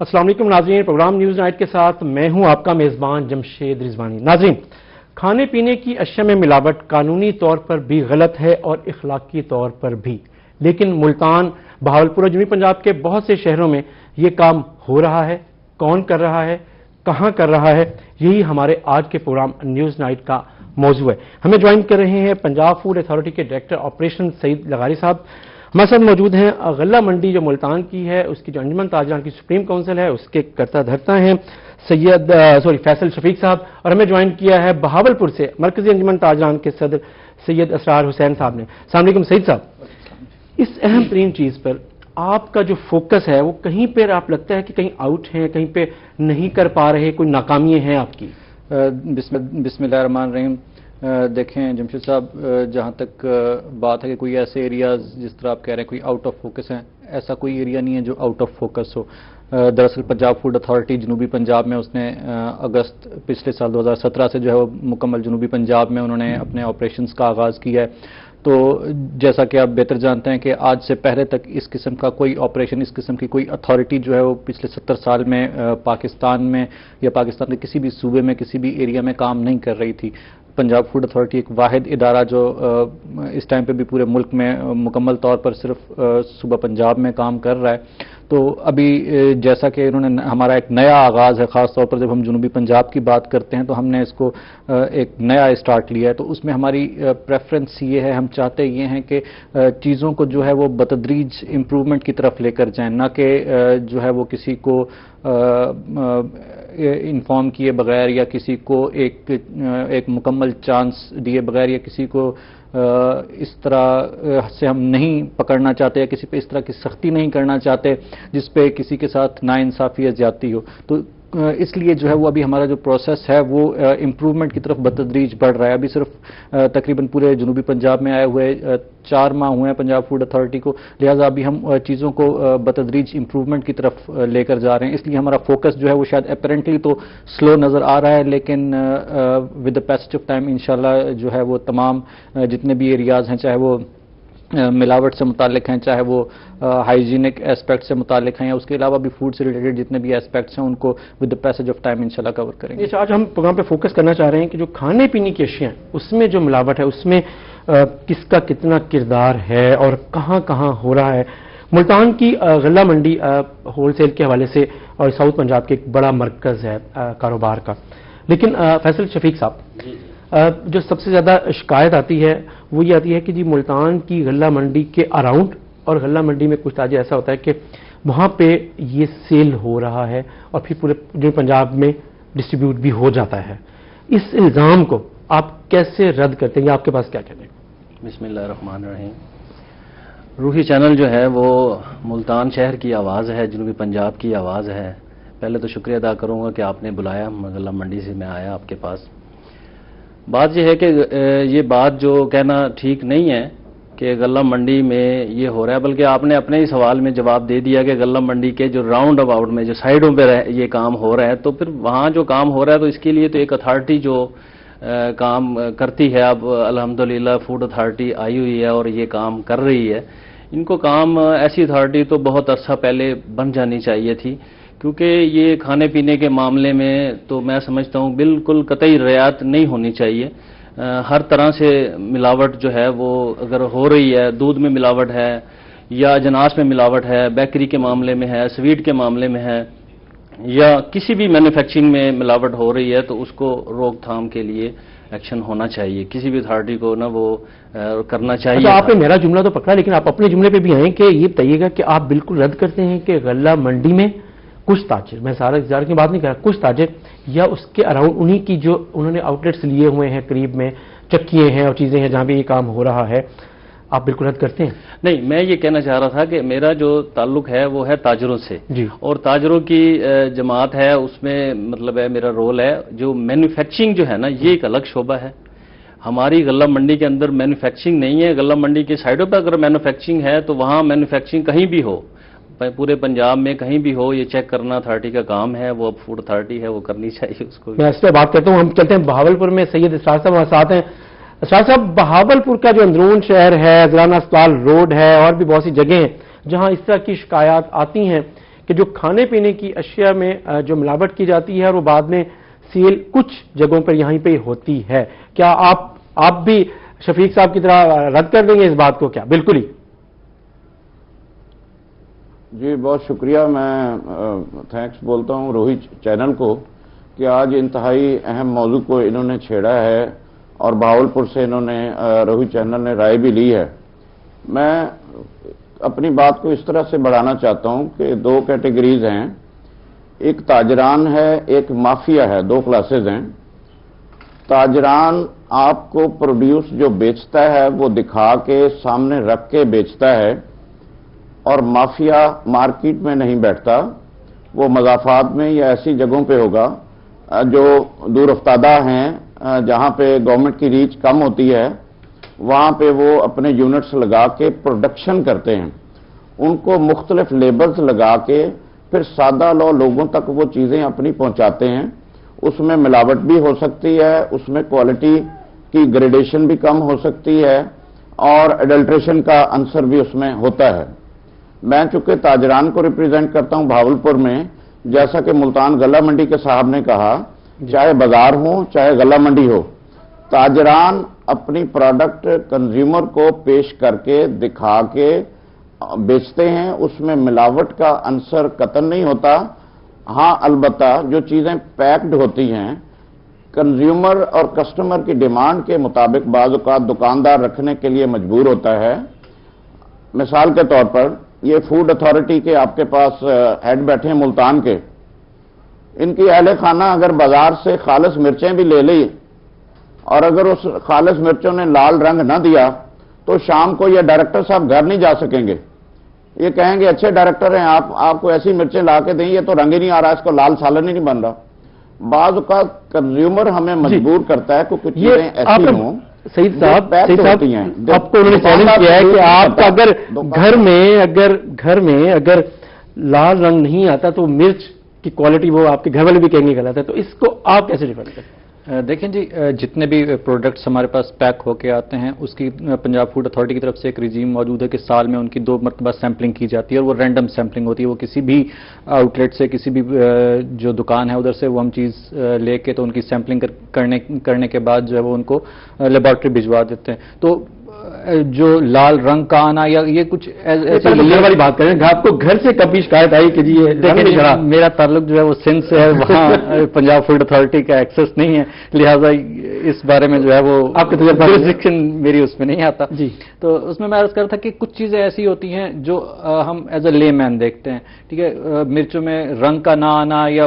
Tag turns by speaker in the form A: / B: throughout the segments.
A: السلام علیکم ناظرین، پروگرام نیوز نائٹ کے ساتھ میں ہوں آپ کا میزبان جمشید رضوانی۔ ناظرین، کھانے پینے کی اشیاء میں ملاوٹ قانونی طور پر بھی غلط ہے اور اخلاقی طور پر بھی، لیکن ملتان، بہاولپور اور جنوبی پنجاب کے بہت سے شہروں میں یہ کام ہو رہا ہے۔ کون کر رہا ہے، کہاں کر رہا ہے، یہی ہمارے آج کے پروگرام نیوز نائٹ کا موضوع ہے۔ ہمیں جوائن کر رہے ہیں پنجاب فوڈ اتھارٹی کے ڈائریکٹر آپریشن سعید لغاری صاحب ہمارے ساتھ موجود ہیں۔ غلہ منڈی جو ملتان کی ہے، اس کی جو انجمن تاجران کی سپریم کونسل ہے، اس کے کرتا دھرتا ہیں فیصل شفیق صاحب، اور ہمیں جوائن کیا ہے بہاولپور سے مرکزی انجمن تاجران کے صدر سید اسرار حسین صاحب نے۔ السلام علیکم سعید صاحب، اس اہم ترین چیز پر آپ کا جو فوکس ہے وہ کہیں پہ آپ لگتا ہے کہ کہیں آؤٹ ہیں، کہیں پہ نہیں کر پا رہے، کوئی ناکامیاں ہیں آپ کی؟
B: بسم اللہ الرحمن الرحیم۔ دیکھیں جمشید صاحب، جہاں تک بات ہے کہ کوئی ایسے ایریاز جس طرح آپ کہہ رہے ہیں کوئی آؤٹ آف فوکس ہیں، ایسا کوئی ایریا نہیں ہے جو آؤٹ آف فوکس ہو۔ دراصل پنجاب فوڈ اتھارٹی جنوبی پنجاب میں اس نے اگست پچھلے سال 2017 سے جو ہے وہ مکمل جنوبی پنجاب میں انہوں نے اپنے آپریشنز کا آغاز کیا ہے۔ تو جیسا کہ آپ بہتر جانتے ہیں کہ آج سے پہلے تک اس قسم کا کوئی آپریشن، اس قسم کی کوئی اتھارٹی جو ہے وہ پچھلے 70 سال میں پاکستان میں یا پاکستان کے کسی بھی صوبے میں کسی بھی ایریا میں کام نہیں کر رہی تھی۔ پنجاب فوڈ اتھارٹی ایک واحد ادارہ جو اس ٹائم پہ بھی پورے ملک میں مکمل طور پر صرف صوبہ پنجاب میں کام کر رہا ہے۔ تو ابھی جیسا کہ انہوں نے ہمارا ایک نیا آغاز ہے، خاص طور پر جب ہم جنوبی پنجاب کی بات کرتے ہیں تو ہم نے اس کو ایک نیا اسٹارٹ لیا ہے۔ تو اس میں ہماری پریفرنس یہ ہے، ہم چاہتے یہ ہیں کہ چیزوں کو جو ہے وہ بتدریج امپروومنٹ کی طرف لے کر جائیں، نہ کہ جو ہے وہ کسی کو انفارم کیے بغیر یا کسی کو ایک مکمل چانس دیے بغیر یا کسی کو اس طرح سے ہم نہیں پکڑنا چاہتے یا کسی پہ اس طرح کی سختی نہیں کرنا چاہتے جس پہ کسی کے ساتھ ناانصافی یا زیادتی ہو۔ تو اس لیے جو ہے وہ ابھی ہمارا جو پروسیس ہے وہ امپروومنٹ کی طرف بتدریج بڑھ رہا ہے۔ ابھی صرف تقریباً پورے جنوبی پنجاب میں آئے ہوئے 4 ماہ ہوئے ہیں پنجاب فوڈ اتھارٹی کو، لہٰذا ابھی ہم چیزوں کو بتدریج امپروومنٹ کی طرف لے کر جا رہے ہیں۔ اس لیے ہمارا فوکس جو ہے وہ شاید اپیرنٹلی تو سلو نظر آ رہا ہے، لیکن with the passage of time انشاءاللہ جو ہے وہ تمام جتنے بھی ایریاز ہیں، چاہے وہ ملاوٹ سے متعلق ہیں، چاہے وہ ہائیجینک ایسپیکٹ سے متعلق ہیں، یا اس کے علاوہ بھی فوڈ سے ریلیٹڈ جتنے بھی ایسپیکٹس ہیں ان کو with the passage of time انشاءاللہ کور کریں گے۔
A: آج ہم پروگرام پہ فوکس کرنا چاہ رہے ہیں کہ جو کھانے پینے کی اشیاء ہیں اس میں جو ملاوٹ ہے اس میں کس کا کتنا کردار ہے اور کہاں کہاں ہو رہا ہے۔ ملتان کی غلہ منڈی ہول سیل کے حوالے سے اور ساؤتھ پنجاب کے ایک بڑا مرکز ہے کاروبار کا، لیکن فیصل شفیق صاحب، جو سب سے زیادہ شکایت آتی ہے وہ یہ آتی ہے کہ جی ملتان کی غلہ منڈی کے اراؤنڈ اور غلہ منڈی میں کچھ تاجر ایسا ہوتا ہے کہ وہاں پہ یہ سیل ہو رہا ہے اور پھر پورے جو پنجاب میں ڈسٹریبیوٹ بھی ہو جاتا ہے۔ اس الزام کو آپ کیسے رد کرتے ہیں یا آپ کے پاس کیا کہتے ہیں؟
C: بسم اللہ الرحمن الرحیم۔ روحی چینل جو ہے وہ ملتان شہر کی آواز ہے، جنوبی پنجاب کی آواز ہے۔ پہلے تو شکریہ ادا کروں گا کہ آپ نے بلایا، غلہ منڈی سے میں آیا آپ کے پاس۔ بات یہ ہے کہ یہ بات جو کہنا ٹھیک نہیں ہے کہ غلہ منڈی میں یہ ہو رہا ہے، بلکہ آپ نے اپنے ہی سوال میں جواب دے دیا کہ غلہ منڈی کے جو راؤنڈ اباؤٹ میں جو سائڈوں پہ یہ کام ہو رہا ہے، تو پھر وہاں جو کام ہو رہا ہے تو اس کے لیے تو ایک اتھارٹی جو کام کرتی ہے، اب الحمدللہ فوڈ اتھارٹی آئی ہوئی ہے اور یہ کام کر رہی ہے۔ ان کو کام ایسی اتھارٹی تو بہت عرصہ پہلے بن جانی چاہیے تھی، کیونکہ یہ کھانے پینے کے معاملے میں تو میں سمجھتا ہوں بالکل قطعی رعایت نہیں ہونی چاہیے۔ ہر طرح سے ملاوٹ جو ہے وہ اگر ہو رہی ہے، دودھ میں ملاوٹ ہے یا اجناس میں ملاوٹ ہے، بیکری کے معاملے میں ہے، سویٹ کے معاملے میں ہے، یا کسی بھی مینوفیکچرنگ میں ملاوٹ ہو رہی ہے تو اس کو روک تھام کے لیے ایکشن ہونا چاہیے، کسی بھی اتھارٹی کو نا وہ کرنا چاہیے۔
A: آپ نے میرا جملہ تو پکڑا، لیکن آپ اپنے جملے پہ بھی آئیں کہ یہ بتائیے گا کہ آپ بالکل رد کرتے ہیں کہ غلہ منڈی میں کچھ تاجر، میں سارا اقتدار کی بات نہیں کر رہا، کچھ تاجر یا اس کے اراؤنڈ انہی کی جو انہوں نے آؤٹ لیٹس لیے ہوئے ہیں، قریب میں چکیے ہیں اور چیزیں ہیں جہاں پہ یہ کام ہو رہا ہے، آپ بالکل رد کرتے ہیں؟
C: نہیں، میں یہ کہنا چاہ رہا تھا کہ میرا جو تعلق ہے وہ ہے تاجروں سے جی، اور تاجروں کی جماعت ہے، اس میں مطلب ہے میرا رول ہے۔ جو مینوفیکچرنگ جو ہے نا یہ ایک الگ شعبہ ہے، ہماری غلہ منڈی کے اندر مینوفیکچرنگ نہیں ہے۔ غلہ منڈی کے سائڈوں پہ اگر مینوفیکچرنگ ہے تو وہاں مینوفیکچرنگ کہیں بھی ہو، پورے پنجاب میں کہیں بھی ہو، یہ چیک کرنا اتھارٹی کا کام ہے، وہ اب فوڈ اتھارٹی ہے، وہ کرنی چاہیے اس کو۔
A: میں اس پہ بات کرتا ہوں۔ ہم چلتے ہیں بہاولپور میں، سید اسرار صاحب ہمارے ساتھ ہیں۔ اسرار صاحب، بہاولپور کا جو اندرون شہر ہے، ضلع اسپتال روڈ ہے اور بھی بہت سی جگہیں ہیں جہاں اس طرح کی شکایات آتی ہیں کہ جو کھانے پینے کی اشیاء میں جو ملاوٹ کی جاتی ہے اور وہ بعد میں سیل کچھ جگہوں پر یہیں پہ ہوتی ہے، کیا آپ بھی شفیق صاحب کی طرح رد کر دیں گے اس بات کو؟ کیا بالکل ہی؟
D: جی بہت شکریہ، میں تھینکس بولتا ہوں روہی چینل کو کہ آج انتہائی اہم موضوع کو انہوں نے چھیڑا ہے اور بہاولپور سے انہوں نے روہی چینل نے رائے بھی لی ہے۔ میں اپنی بات کو اس طرح سے بڑھانا چاہتا ہوں کہ دو کیٹیگریز ہیں، ایک تاجران ہے، ایک مافیا ہے، دو کلاسز ہیں۔ تاجران آپ کو پروڈیوس جو بیچتا ہے وہ دکھا کے سامنے رکھ کے بیچتا ہے، اور مافیا مارکیٹ میں نہیں بیٹھتا، وہ مضافات میں یا ایسی جگہوں پہ ہوگا جو دور افتادہ ہیں، جہاں پہ گورنمنٹ کی ریچ کم ہوتی ہے، وہاں پہ وہ اپنے یونٹس لگا کے پروڈکشن کرتے ہیں، ان کو مختلف لیبلز لگا کے پھر سادہ لوگوں تک وہ چیزیں اپنی پہنچاتے ہیں۔ اس میں ملاوٹ بھی ہو سکتی ہے، اس میں کوالٹی کی گریڈیشن بھی کم ہو سکتی ہے، اور ایڈلٹریشن کا عنصر بھی اس میں ہوتا ہے۔ میں چونکہ تاجران کو ریپریزنٹ کرتا ہوں بہاولپور میں، جیسا کہ ملتان غلہ منڈی کے صاحب نے کہا، چاہے بازار ہو چاہے غلہ منڈی ہو، تاجران اپنی پروڈکٹ کنزیومر کو پیش کر کے دکھا کے بیچتے ہیں، اس میں ملاوٹ کا عنصر قطعاً نہیں ہوتا۔ ہاں البتہ جو چیزیں پیکڈ ہوتی ہیں، کنزیومر اور کسٹمر کی ڈیمانڈ کے مطابق بعض اوقات دکاندار رکھنے کے لیے مجبور ہوتا ہے۔ مثال کے طور پر یہ فوڈ اتھارٹی کے آپ کے پاس ہیڈ بیٹھے ہیں ملتان کے، ان کی اہل خانہ اگر بازار سے خالص مرچیں بھی لے لی اور اگر اس خالص مرچوں نے لال رنگ نہ دیا تو شام کو یہ ڈائریکٹر صاحب گھر نہیں جا سکیں گے۔ یہ کہیں گے اچھے ڈائریکٹر ہیں آپ کو ایسی مرچیں لا کے دیں، یہ تو رنگ ہی نہیں آ رہا، اس کو لال سالن ہی نہیں بن رہا۔ بعض اوقات کنزیومر ہمیں مجبور کرتا ہے کہ کچھ چیزیں ایسی ہوں۔
A: سعید صاحب آپ کو انہوں نے چیلنج کیا ہے کہ آپ کا اگر گھر میں اگر لال رنگ نہیں آتا تو مرچ کی کوالٹی وہ آپ کے گھر والے بھی کہیں گے غلط ہے، تو اس کو آپ کیسے ڈیفینڈ کرتے ہیں؟
B: دیکھیں جی، جتنے بھی پروڈکٹس ہمارے پاس پیک ہو کے آتے ہیں، اس کی پنجاب فوڈ اتھارٹی کی طرف سے ایک رجیم موجود ہے کہ سال میں ان کی 2 مرتبہ سیمپلنگ کی جاتی ہے، اور وہ رینڈم سیمپلنگ ہوتی ہے۔ وہ کسی بھی آؤٹ لیٹ سے، کسی بھی جو دکان ہے ادھر سے وہ ہم چیز لے کے تو ان کی سیمپلنگ کرنے کے بعد جو ہے وہ ان کو لیبارٹری بھجوا دیتے ہیں۔ تو جو لال رنگ کا آنا یا یہ کچھ ایسی
A: والی بات کریں، آپ کو گھر سے کبھی شکایت آئی کہ جی
B: میرا تعلق جو ہے وہ سندھ سے ہے، وہاں پنجاب فوڈ اتھارٹی کا ایکسس نہیں ہے، لہٰذا اس بارے میں جو ہے وہ
A: آپ کا
B: جورسڈکشن میری اس میں نہیں آتا
A: جی۔
B: تو اس میں عرض کر رہا تھا کہ کچھ چیزیں ایسی ہوتی ہیں جو ہم ایز اے لے مین دیکھتے ہیں، ٹھیک ہے، مرچوں میں رنگ کا نہ آنا یا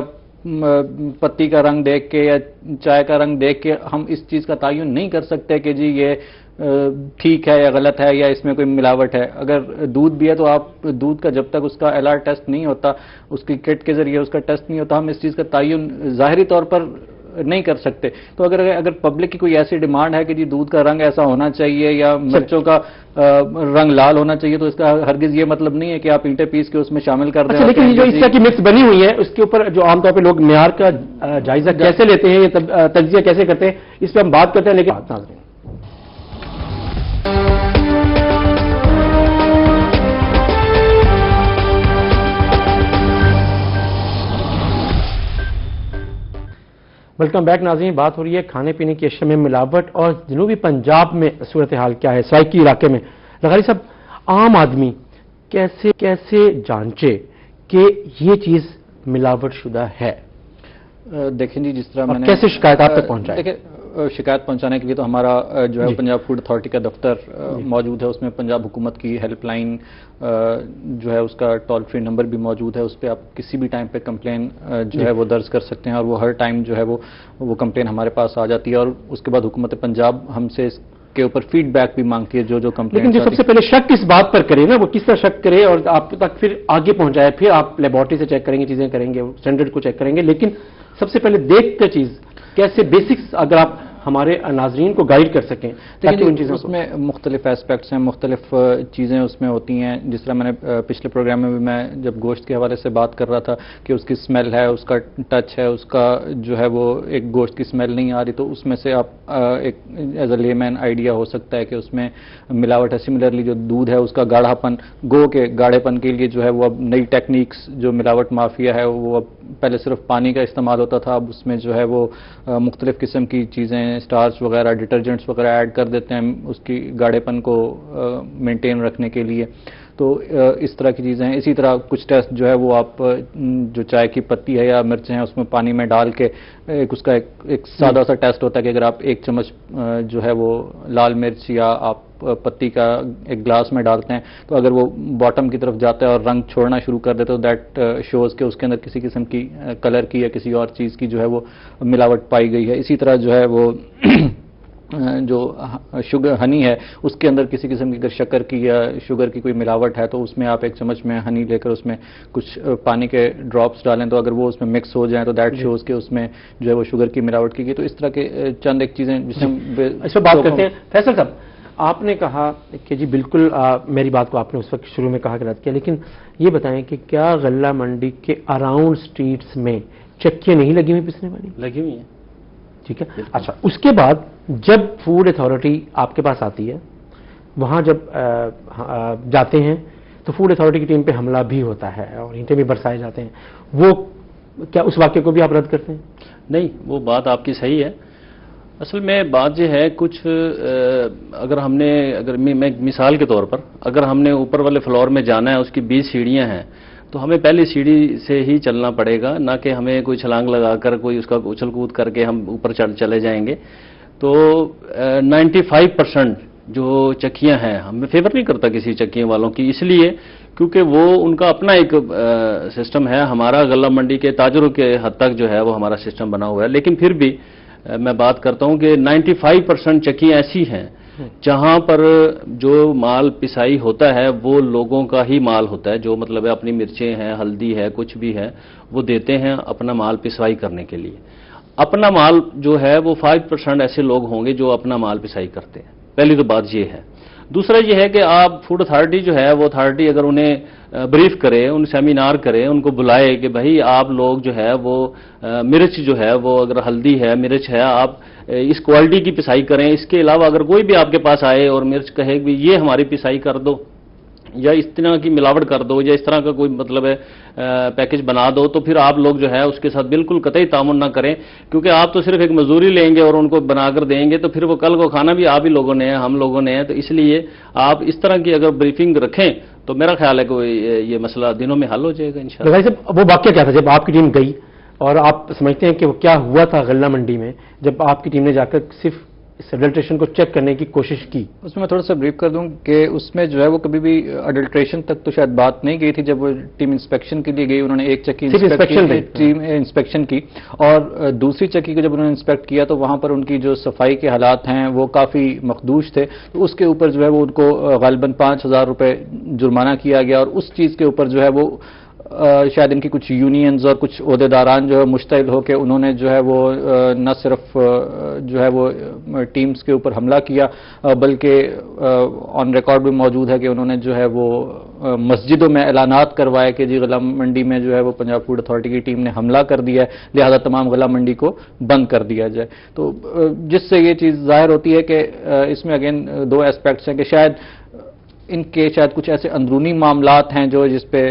B: پتی کا رنگ دیکھ کے یا چائے کا رنگ دیکھ کے ہم اس چیز کا تعین نہیں کر سکتے کہ جی یہ ٹھیک ہے یا غلط ہے یا اس میں کوئی ملاوٹ ہے۔ اگر دودھ بھی ہے تو آپ دودھ کا جب تک اس کا LR ٹیسٹ نہیں ہوتا، اس کی کٹ کے ذریعے اس کا ٹیسٹ نہیں ہوتا، ہم اس چیز کا تعین ظاہری طور پر نہیں کر سکتے۔ تو اگر پبلک کی کوئی ایسی ڈیمانڈ ہے کہ جی دودھ کا رنگ ایسا ہونا چاہیے یا مرچوں کا رنگ لال ہونا چاہیے، تو اس کا ہرگز یہ مطلب نہیں ہے کہ آپ اینٹیں پیس کے اس میں شامل کر دیں۔
A: لیکن جو اس طرح کی مکس بنی ہوئی ہے اس کے اوپر جو عام طور پہ لوگ معیار کا جائزہ کیسے لیتے ہیں، یہ تجزیہ کیسے کرتے ہیں، اس پہ ہم بات کرتے ہیں، لیکن ویلکم بیک ناظرین، بات ہو رہی ہے کھانے پینے کی اشیاء میں ملاوٹ اور جنوبی پنجاب میں صورتحال کیا ہے، سرائکی علاقے میں۔ لغاری صاحب، عام آدمی کیسے جانچے کہ یہ چیز ملاوٹ شدہ ہے؟
B: دیکھیں جی، جس طرح میں نے
A: کیسے شکایت آپ تک پہنچائے؟
B: دیکھیں، شکایت پہنچانے کے لیے تو ہمارا جو ہے پنجاب فوڈ اتھارٹی کا دفتر موجود ہے، اس میں پنجاب حکومت کی ہیلپ لائن جو ہے اس کا ٹول فری نمبر بھی موجود ہے، اس پہ آپ کسی بھی ٹائم پہ کمپلین جو ہے وہ درج کر سکتے ہیں، اور وہ ہر ٹائم جو ہے وہ کمپلین ہمارے پاس آ جاتی ہے، اور اس کے بعد حکومت پنجاب ہم سے اس کے اوپر فیڈ بیک بھی مانگتی ہے جو کمپلین۔
A: لیکن جو سب سے پہلے شک اس بات پر کرے نا، وہ کس طرح شک کرے اور آپ تک پھر آگے پہنچائے، پھر آپ لیبارٹری سے چیک کریں گے، چیزیں کریں گے، اسٹینڈرڈ کو چیک کریں گے، لیکن سب سے پہلے دیکھ کر چیز کیسے بیسکس اگر آپ ہمارے ناظرین کو گائیڈ کر سکیں تاکہ ان چیزوں
B: اس میں مختلف ایسپیکٹس ہیں، مختلف چیزیں اس میں ہوتی ہیں. جس طرح میں نے پچھلے پروگرام میں بھی میں جب گوشت کے حوالے سے بات کر رہا تھا کہ اس کی اسمیل ہے، اس کا ٹچ ہے، اس کا جو ہے وہ ایک گوشت کی اسمیل نہیں آ رہی، تو اس میں سے آپ ایک ایز اے لے مین آئیڈیا ہو سکتا ہے کہ اس میں ملاوٹ ہے. سملرلی جو دودھ ہے اس کا گاڑھا پن، گو کے گاڑھے پن کے لیے جو ہے وہ اب نئی ٹیکنیکس جو ملاوٹ مافیا ہے وہ اب پہلے صرف پانی کا استعمال ہوتا تھا، اب اس میں جو ہے وہ مختلف قسم کی چیزیں اسٹارچ وغیرہ ڈٹرجنٹس وغیرہ ایڈ کر دیتے ہیں اس کی گاڑھے پن کو مینٹین رکھنے کے لیے. تو اس طرح کی چیزیں ہیں. اسی طرح کچھ ٹیسٹ جو ہے وہ آپ جو چائے کی پتی ہے یا مرچیں ہیں اس میں پانی میں ڈال کے اس کا ایک سادہ سا ٹیسٹ ہوتا ہے کہ اگر آپ 1 چمچ جو ہے وہ لال مرچ یا آپ پتی کا ایک گلاس میں ڈالتے ہیں تو اگر وہ باٹم کی طرف جاتا ہے اور رنگ چھوڑنا شروع کر دیتا ہے تو دیٹ شوز کہ اس کے اندر کسی قسم کی کلر کی یا کسی اور چیز کی جو ہے وہ ملاوٹ پائی گئی ہے. اسی طرح جو ہے وہ جو شوگر ہنی ہے اس کے اندر کسی قسم کی اگر شکر کی یا شوگر کی کوئی ملاوٹ ہے تو اس میں آپ 1 چمچ میں ہنی لے کر اس میں کچھ پانی کے ڈراپس ڈالیں تو اگر وہ اس میں مکس ہو جائیں تو دیٹ شوز کہ اس میں جو ہے وہ شوگر کی ملاوٹ کی گئی. تو اس طرح کے چند ایک چیزیں جس سے
A: اس پہ بات کرتے ہیں. فیصل صاحب آپ نے کہا کہ جی بالکل میری بات کو آپ نے اس وقت شروع میں کہا کہ رد کیا، لیکن یہ بتائیں کہ کیا غلہ منڈی کے اراؤنڈ سٹریٹس میں چکیاں نہیں لگی ہوئی پسنے والی؟
C: لگی ہوئی ہیں.
A: ٹھیک ہے. اچھا اس کے بعد جب فوڈ اتھارٹی آپ کے پاس آتی ہے، وہاں جب جاتے ہیں تو فوڈ اتھارٹی کی ٹیم پہ حملہ بھی ہوتا ہے اور اینٹیں بھی برسائے جاتے ہیں، وہ کیا اس واقعے کو بھی آپ رد کرتے ہیں؟
C: نہیں، وہ بات آپ کی صحیح ہے. اصل میں بات یہ ہے کچھ اگر ہم نے میں مثال کے طور پر اگر ہم نے اوپر والے فلور میں جانا ہے، اس کی 20 سیڑھیاں ہیں تو ہمیں پہلی سیڑھی سے ہی چلنا پڑے گا، نہ کہ ہمیں کوئی چھلانگ لگا کر کوئی اس کا اچھل کود کر کے ہم اوپر چلے جائیں گے. تو 95% جو چکیاں ہیں ہم فیور نہیں کرتا کسی چکیوں والوں کی، اس لیے کیونکہ وہ ان کا اپنا ایک سسٹم ہے. ہمارا غلہ منڈی کے تاجروں کے حد تک جو ہے وہ ہمارا سسٹم بنا ہوا ہے، لیکن پھر بھی میں بات کرتا ہوں کہ 95% چکیاں ایسی ہیں جہاں پر جو مال پسائی ہوتا ہے وہ لوگوں کا ہی مال ہوتا ہے، جو مطلب ہے اپنی مرچیں ہیں، ہلدی ہے، کچھ بھی ہے وہ دیتے ہیں اپنا مال پسائی کرنے کے لیے. اپنا مال جو ہے وہ 5% ایسے لوگ ہوں گے جو اپنا مال پسائی کرتے ہیں. پہلی تو بات یہ ہے. دوسرا یہ ہے کہ آپ فوڈ اتھارٹی جو ہے وہ اتھارٹی اگر انہیں بریف کرے، ان سیمینار کرے، ان کو بلائے کہ بھائی آپ لوگ جو ہے وہ مرچ جو ہے وہ اگر ہلدی ہے، مرچ ہے، آپ اس کوالٹی کی پسائی کریں. اس کے علاوہ اگر کوئی بھی آپ کے پاس آئے اور مرچ کہے کہ یہ ہماری پسائی کر دو یا اس طرح کی ملاوٹ کر دو یا اس طرح کا کوئی مطلب ہے پیکج بنا دو، تو پھر آپ لوگ جو ہے اس کے ساتھ بالکل قطعی تعاون نہ کریں، کیونکہ آپ تو صرف ایک مزدوری لیں گے اور ان کو بنا کر دیں گے تو پھر وہ کل کو کھانا بھی آپ ہی لوگوں نے ہے، ہم لوگوں نے ہے. تو اس لیے آپ اس طرح کی اگر بریفنگ رکھیں تو میرا خیال ہے کہ یہ مسئلہ دنوں میں حل ہو جائے گا انشاءاللہ.
A: بھائی صاحب وہ واقعہ کیا تھا جب آپ کی ٹیم گئی اور آپ سمجھتے ہیں کہ وہ کیا ہوا تھا غلہ منڈی میں جب آپ کی ٹیم نے جا کر صرف اس اڈلٹریشن کو چیک کرنے کی کوشش کی؟ اس
B: میں تھوڑا سا بریف کر دوں کہ اس میں جو ہے وہ کبھی بھی اڈلٹریشن تک تو شاید بات نہیں گئی تھی. جب وہ ٹیم انسپیکشن کے لیے گئی انہوں نے ایک چکی ٹیم انسپیکشن کی اور دوسری چکی کو جب انہوں نے انسپیکٹ کیا تو وہاں پر ان کی جو صفائی کے حالات ہیں وہ کافی مخدوش تھے. تو اس کے اوپر جو ہے وہ ان کو غالباً 5,000 روپے جرمانہ کیا گیا اور اس چیز کے اوپر جو ہے وہ شاید ان کی کچھ یونینز اور کچھ عہدیداران جو ہے مشتعل ہو کے انہوں نے جو ہے وہ نہ صرف جو ہے وہ ٹیمز کے اوپر حملہ کیا بلکہ آن ریکارڈ بھی موجود ہے کہ انہوں نے جو ہے وہ مسجدوں میں اعلانات کروائے کہ جی غلہ منڈی میں جو ہے وہ پنجاب فوڈ اتھارٹی کی ٹیم نے حملہ کر دیا ہے، لہذا تمام غلہ منڈی کو بند کر دیا جائے. تو جس سے یہ چیز ظاہر ہوتی ہے کہ اس میں اگین 2 ایسپیکٹس ہیں کہ شاید ان کے کچھ ایسے اندرونی معاملات ہیں جو جس پہ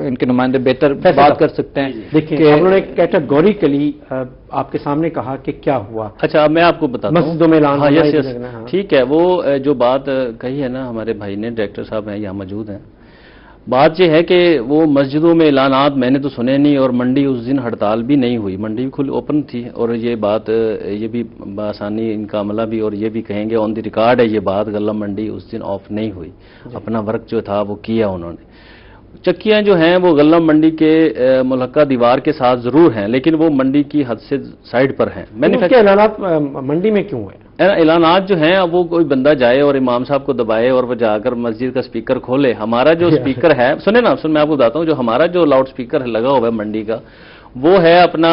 B: ان کے نمائندے بہتر بات کر سکتے ہیں.
A: دیکھیں انہوں نے کیٹیگوریکلی آپ کے سامنے کہا کہ کیا ہوا.
C: اچھا میں آپ کو بتاتا ہوں
A: مسجدوں میں اعلان
C: ٹھیک ہے. وہ جو بات کہی ہے نا ہمارے بھائی نے، ڈائریکٹر صاحب ہیں یہاں موجود ہیں، بات یہ ہے کہ وہ مسجدوں میں اعلانات میں نے تو سنے نہیں اور منڈی اس دن ہڑتال بھی نہیں ہوئی، منڈی بھی اوپن تھی. اور یہ بات یہ بھی بآسانی ان کا عملہ بھی اور یہ بھی کہیں گے آن دی ریکارڈ ہے یہ بات، غلہ منڈی اس دن آف نہیں ہوئی، اپنا ورک جو تھا وہ کیا انہوں نے. چکیاں جو ہیں وہ غلہ منڈی کے ملحقہ دیوار کے ساتھ ضرور ہیں لیکن وہ منڈی کی حد سے سائڈ پر ہیں.
A: میں نے کہا اعلانات منڈی میں کیوں ہے؟
C: اعلانات جو ہیں اب وہ کوئی بندہ جائے اور امام صاحب کو دبائے اور وہ جا کر مسجد کا سپیکر کھولے. ہمارا جو سپیکر ہے میں آپ کو بتاتا ہوں، جو ہمارا جو لاؤڈ سپیکر لگا ہوا ہے منڈی کا وہ ہے اپنا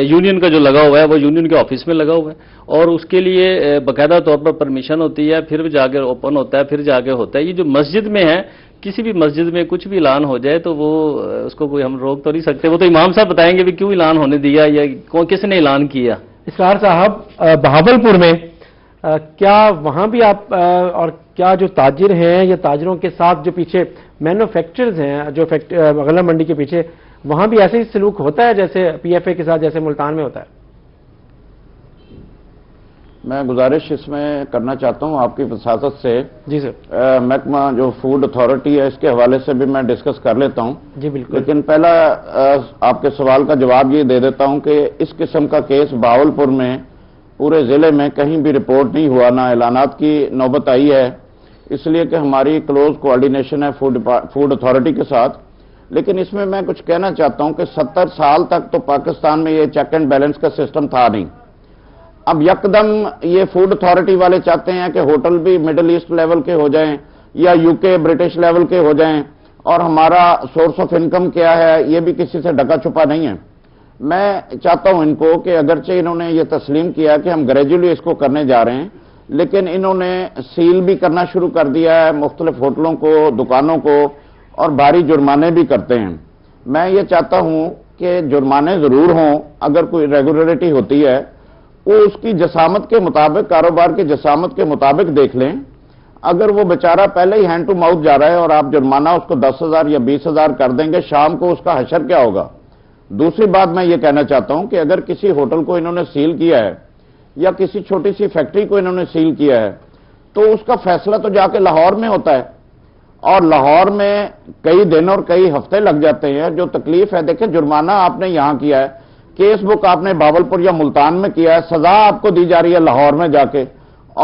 C: یونین کا جو لگا ہوا ہے وہ یونین کے آفس میں لگا ہوا ہے، اور اس کے لیے باقاعدہ طور پر پرمیشن ہوتی ہے، پھر جا کے اوپن ہوتا ہے، پھر جا کے ہوتا ہے۔ یہ جو مسجد میں ہے، کسی بھی مسجد میں کچھ بھی اعلان ہو جائے تو وہ اس کو کوئی ہم روک تو نہیں سکتے، وہ تو امام صاحب بتائیں گے بھی کیوں اعلان ہونے دیا یا کس نے اعلان کیا۔
A: اسرار صاحب، بہاولپور میں کیا وہاں بھی آپ اور کیا جو تاجر ہیں یا تاجروں کے ساتھ جو پیچھے مینوفیکچرز ہیں جو غلہ منڈی کے پیچھے، وہاں بھی ایسے ہی سلوک ہوتا ہے جیسے پی ایف اے کے ساتھ جیسے ملتان میں ہوتا ہے؟
D: میں گزارش اس میں کرنا چاہتا ہوں آپ کی وساطت سے۔
A: جی سر۔
D: محکمہ جو فوڈ اتھارٹی ہے اس کے حوالے سے بھی میں ڈسکس کر لیتا ہوں۔
A: جی بالکل۔
D: لیکن پہلا آپ کے سوال کا جواب یہ دے دیتا ہوں کہ اس قسم کا کیس بہاولپور میں پورے ضلع میں کہیں بھی رپورٹ نہیں ہوا، نہ اعلانات کی نوبت آئی ہے، اس لیے کہ ہماری کلوز کوآرڈینیشن ہے فوڈ اتھارٹی کے ساتھ۔ لیکن اس میں کچھ کہنا چاہتا ہوں کہ 70 سال تک تو پاکستان میں یہ چیک اینڈ بیلنس کا سسٹم تھا نہیں۔ اب یکدم یہ فوڈ اتھارٹی والے چاہتے ہیں کہ ہوٹل بھی مڈل ایسٹ لیول کے ہو جائیں یا یو کے برٹش لیول کے ہو جائیں، اور ہمارا سورس آف انکم کیا ہے یہ بھی کسی سے ڈھکا چھپا نہیں ہے۔ میں چاہتا ہوں ان کو کہ اگرچہ انہوں نے یہ تسلیم کیا کہ ہم گریجولی اس کو کرنے جا رہے ہیں، لیکن انہوں نے سیل بھی کرنا شروع کر دیا ہے مختلف ہوٹلوں کو، دکانوں کو، اور بھاری جرمانے بھی کرتے ہیں۔ میں یہ چاہتا ہوں کہ جرمانے ضرور ہوں، اگر کوئی ریگولیرٹی ہوتی ہے وہ اس کی جسامت کے مطابق، کاروبار کی جسامت کے مطابق دیکھ لیں۔ اگر وہ بیچارہ پہلے ہی ہینڈ ٹو ماؤتھ جا رہا ہے اور آپ جرمانہ اس کو 10,000 یا 20,000 کر دیں گے، شام کو اس کا حشر کیا ہوگا؟ دوسری بات میں یہ کہنا چاہتا ہوں کہ اگر کسی ہوٹل کو انہوں نے سیل کیا ہے یا کسی چھوٹی سی فیکٹری کو انہوں نے سیل کیا ہے تو اس کا فیصلہ تو جا کے لاہور میں ہوتا ہے، اور لاہور میں کئی دن اور کئی ہفتے لگ جاتے ہیں۔ جو تکلیف ہے، دیکھیں جرمانہ آپ نے یہاں کیا ہے، کیس بک آپ نے بہاولپور یا ملتان میں کیا ہے، سزا آپ کو دی جا رہی ہے لاہور میں جا کے،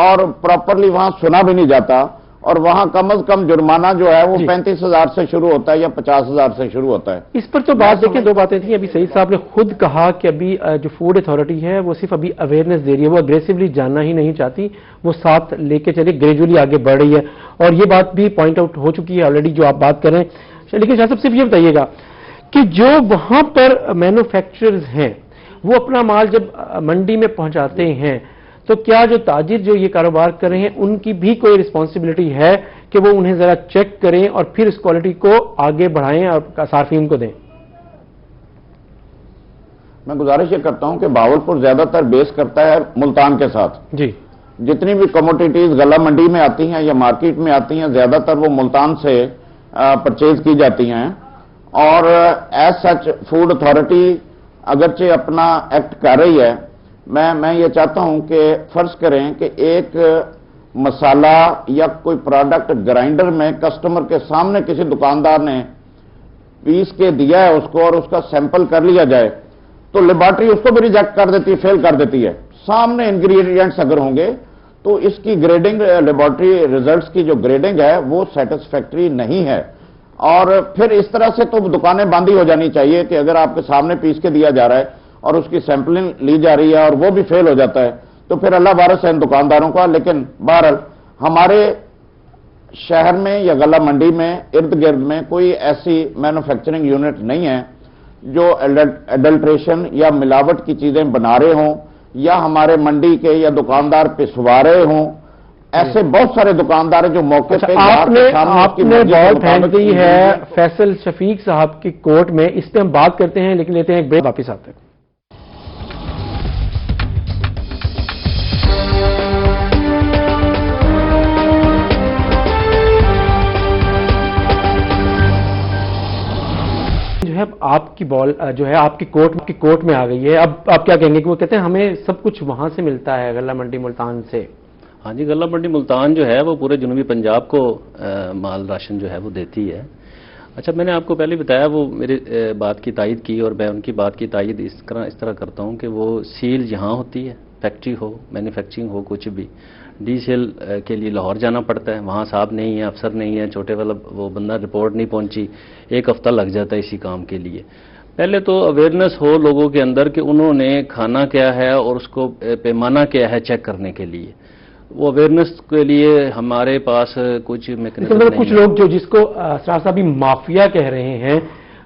D: اور پراپرلی وہاں سنا بھی نہیں جاتا، اور وہاں کم از کم جرمانہ جو ہے وہ 35,000 سے شروع ہوتا ہے یا 50,000 سے شروع ہوتا ہے۔
A: اس پر تو بات دیکھیں، دو باتیں تھیں۔ ابھی سعید صاحب نے خود کہا کہ ابھی جو فوڈ اتھارٹی ہے وہ صرف ابھی اویئرنیس دے رہی ہے، وہ اگریسولی جاننا ہی نہیں چاہتی، وہ ساتھ لے کے چلے، گریجولی آگے بڑھ رہی ہے، اور یہ بات بھی پوائنٹ آؤٹ ہو چکی ہے آلریڈی جو آپ بات کر رہے ہیں۔ لیکن شاہ صاحب صرف یہ بتائیے گا کہ جو وہاں پر مینوفیکچررز ہیں وہ اپنا مال جب منڈی میں پہنچاتے ہیں تو کیا جو تاجر جو یہ کاروبار کر رہے ہیں ان کی بھی کوئی رسپانسبلٹی ہے کہ وہ انہیں ذرا چیک کریں اور پھر اس کوالٹی کو آگے بڑھائیں اور صارفین کو دیں؟
D: میں گزارش یہ کرتا ہوں کہ بہاولپور زیادہ تر بیس کرتا ہے ملتان کے ساتھ۔
A: جی،
D: جتنی بھی کموڈیٹیز غلہ منڈی میں آتی ہیں یا مارکیٹ میں آتی ہیں زیادہ تر وہ ملتان سے پرچیز کی جاتی ہیں، اور ایز سچ فوڈ اتھارٹی اگرچہ اپنا ایکٹ کر رہی ہے۔ میں یہ چاہتا ہوں کہ فرض کریں کہ ایک مسالہ یا کوئی پروڈکٹ گرائنڈر میں کسٹمر کے سامنے کسی دکاندار نے پیس کے دیا ہے اس کو، اور اس کا سیمپل کر لیا جائے تو لیبارٹری اس کو بھی ریجیکٹ کر دیتی ہے، فیل کر دیتی ہے۔ سامنے انگریڈینٹس اگر ہوں گے تو اس کی گریڈنگ، لیبارٹری ریزلٹس کی جو گریڈنگ ہے وہ سیٹسفیکٹری نہیں ہے، اور پھر اس طرح سے تو دکانیں بند ہی ہو جانی چاہیے کہ اگر آپ کے سامنے پیس کے دیا جا رہا ہے اور اس کی سیمپلنگ لی جا رہی ہے اور وہ بھی فیل ہو جاتا ہے تو پھر اللہ وارث ہے ان دکانداروں کا۔ لیکن بہرحال ہمارے شہر میں یا غلہ منڈی میں ارد گرد میں کوئی ایسی مینوفیکچرنگ یونٹ نہیں ہے جو ایڈلٹریشن یا ملاوٹ کی چیزیں بنا رہے ہوں یا ہمارے منڈی کے یا دکاندار پسوا رہے ہوں۔ ایسے بہت سارے دکاندار ہیں جو موقع پہ
A: آپ نے بال پھینک دی ہے فیصل شفیق صاحب کی کورٹ میں، اس پہ ہم بات کرتے ہیں لیکن لیتے ہیں ایک بریک، واپس آتے ہیں۔ آپ کی بال جو ہے آپ کی کورٹ میں آ گئی ہے، اب آپ کیا کہیں گے کہ وہ کہتے ہیں ہمیں سب کچھ وہاں سے ملتا ہے غلہ منڈی ملتان سے؟
C: ہاں جی، غلہ منڈی ملتان جو ہے وہ پورے جنوبی پنجاب کو مال راشن جو ہے وہ دیتی ہے۔ اچھا، میں نے آپ کو پہلے بتایا، وہ میری بات کی تائید کی، اور میں ان کی بات کی تائید اس طرح کرتا ہوں کہ وہ سیل جہاں ہوتی ہے، فیکٹری ہو، مینوفیکچرنگ ہو، کچھ بھی، ڈی سیل کے لیے لاہور جانا پڑتا ہے، وہاں صاحب نہیں ہے، افسر نہیں ہے، چھوٹے والا وہ بندہ رپورٹ نہیں پہنچی، 1 ہفتہ لگ جاتا ہے اسی کام کے لیے۔ پہلے تو اویئرنیس ہو لوگوں کے اندر کہ انہوں نے کھانا کیا ہے اور اس کو پیمانہ کیا ہے چیک کرنے کے لیے، وہ اویئرنیس کے لیے ہمارے پاس کچھ میکنزم نہیں ہے۔
A: کچھ لوگ جو جس کو اسرار صاحب مافیا کہہ رہے ہیں،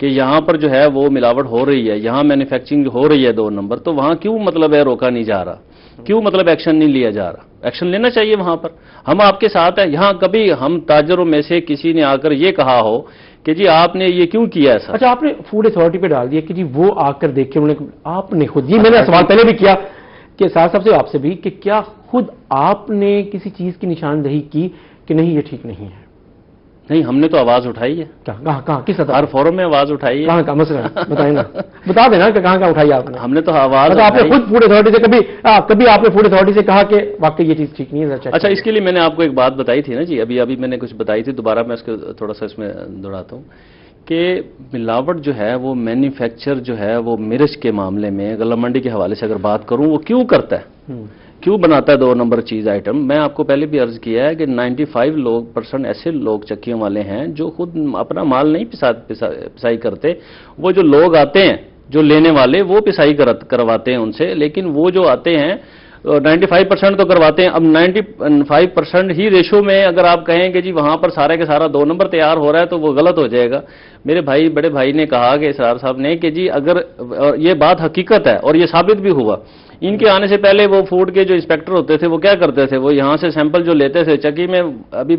C: کہ یہاں پر جو ہے وہ ملاوٹ ہو رہی ہے, یہاں مینوفیکچرنگ ہو رہی ہے 2 نمبر, تو وہاں کیوں مطلب ہے روکا نہیں جا رہا, کیوں مطلب ایکشن نہیں لیا جا رہا؟ ایکشن لینا چاہیے وہاں پر. ہم آپ کے ساتھ ہیں. یہاں کبھی ہم تاجروں میں سے کسی نے آ کر یہ کہا ہو کہ جی آپ نے یہ کیوں کیا ایسا؟
A: اچھا, آپ نے فوڈ اتھارٹی پہ ڈال دیا کہ جی وہ آ کر دیکھیں, آپ نے خود, یہ میں نے سوال پہلے بھی کیا کہ صاحب سے آپ سے بھی, کہ کیا خود آپ نے کسی چیز کی نشاندہی کی کہ نہیں یہ ٹھیک نہیں ہے؟
C: نہیں, ہم نے تو آواز اٹھائی ہے.
A: کہاں کس سطح؟
C: ہر فورم میں آواز اٹھائی ہے.
A: کہاں کا مسئلہ بتائیں نا, بتا دینا کہ کہاں اٹھائی آپ نے.
C: ہم نے تو آواز
A: آپ نے خود فوڈ اتھارٹی سے کبھی آپ نے فوڈ اتھارٹی سے کہا کہ واقعی یہ چیز ٹھیک نہیں ہے؟
C: اچھا, اس کے لیے میں نے آپ کو ایک بات بتائی تھی نا جی, ابھی میں نے کچھ بتائی تھی, دوبارہ میں اس کو تھوڑا سا اس میں دوہراتا ہوں کہ ملاوٹ جو ہے وہ مینوفیکچر جو ہے وہ مرچ کے معاملے میں غلہ منڈی کے حوالے سے اگر بات کروں, وہ کیوں کرتا ہے, کیوں بناتا ہے 2 نمبر چیز آئٹم؟ میں آپ کو پہلے بھی عرض کیا ہے کہ 95% ایسے لوگ چکیوں والے ہیں جو خود اپنا مال نہیں پسائی کرتے. وہ جو لوگ آتے ہیں, جو لینے والے, وہ پسائی کرواتے ہیں ان سے, لیکن وہ جو آتے ہیں 95% تو کرواتے ہیں. اب 95% ہی ریشو میں اگر آپ کہیں کہ جی وہاں پر سارے کے سارا 2 نمبر تیار ہو رہا ہے تو وہ غلط ہو جائے گا. میرے بڑے بھائی نے کہا کہ اسرار صاحب نے کہ جی اگر یہ بات حقیقت ہے اور یہ ثابت بھی ہوا, ان کے آنے سے پہلے وہ فوڈ کے جو انسپیکٹر ہوتے تھے وہ کیا کرتے تھے, وہ یہاں سے سیمپل جو لیتے تھے, چکی میں ابھی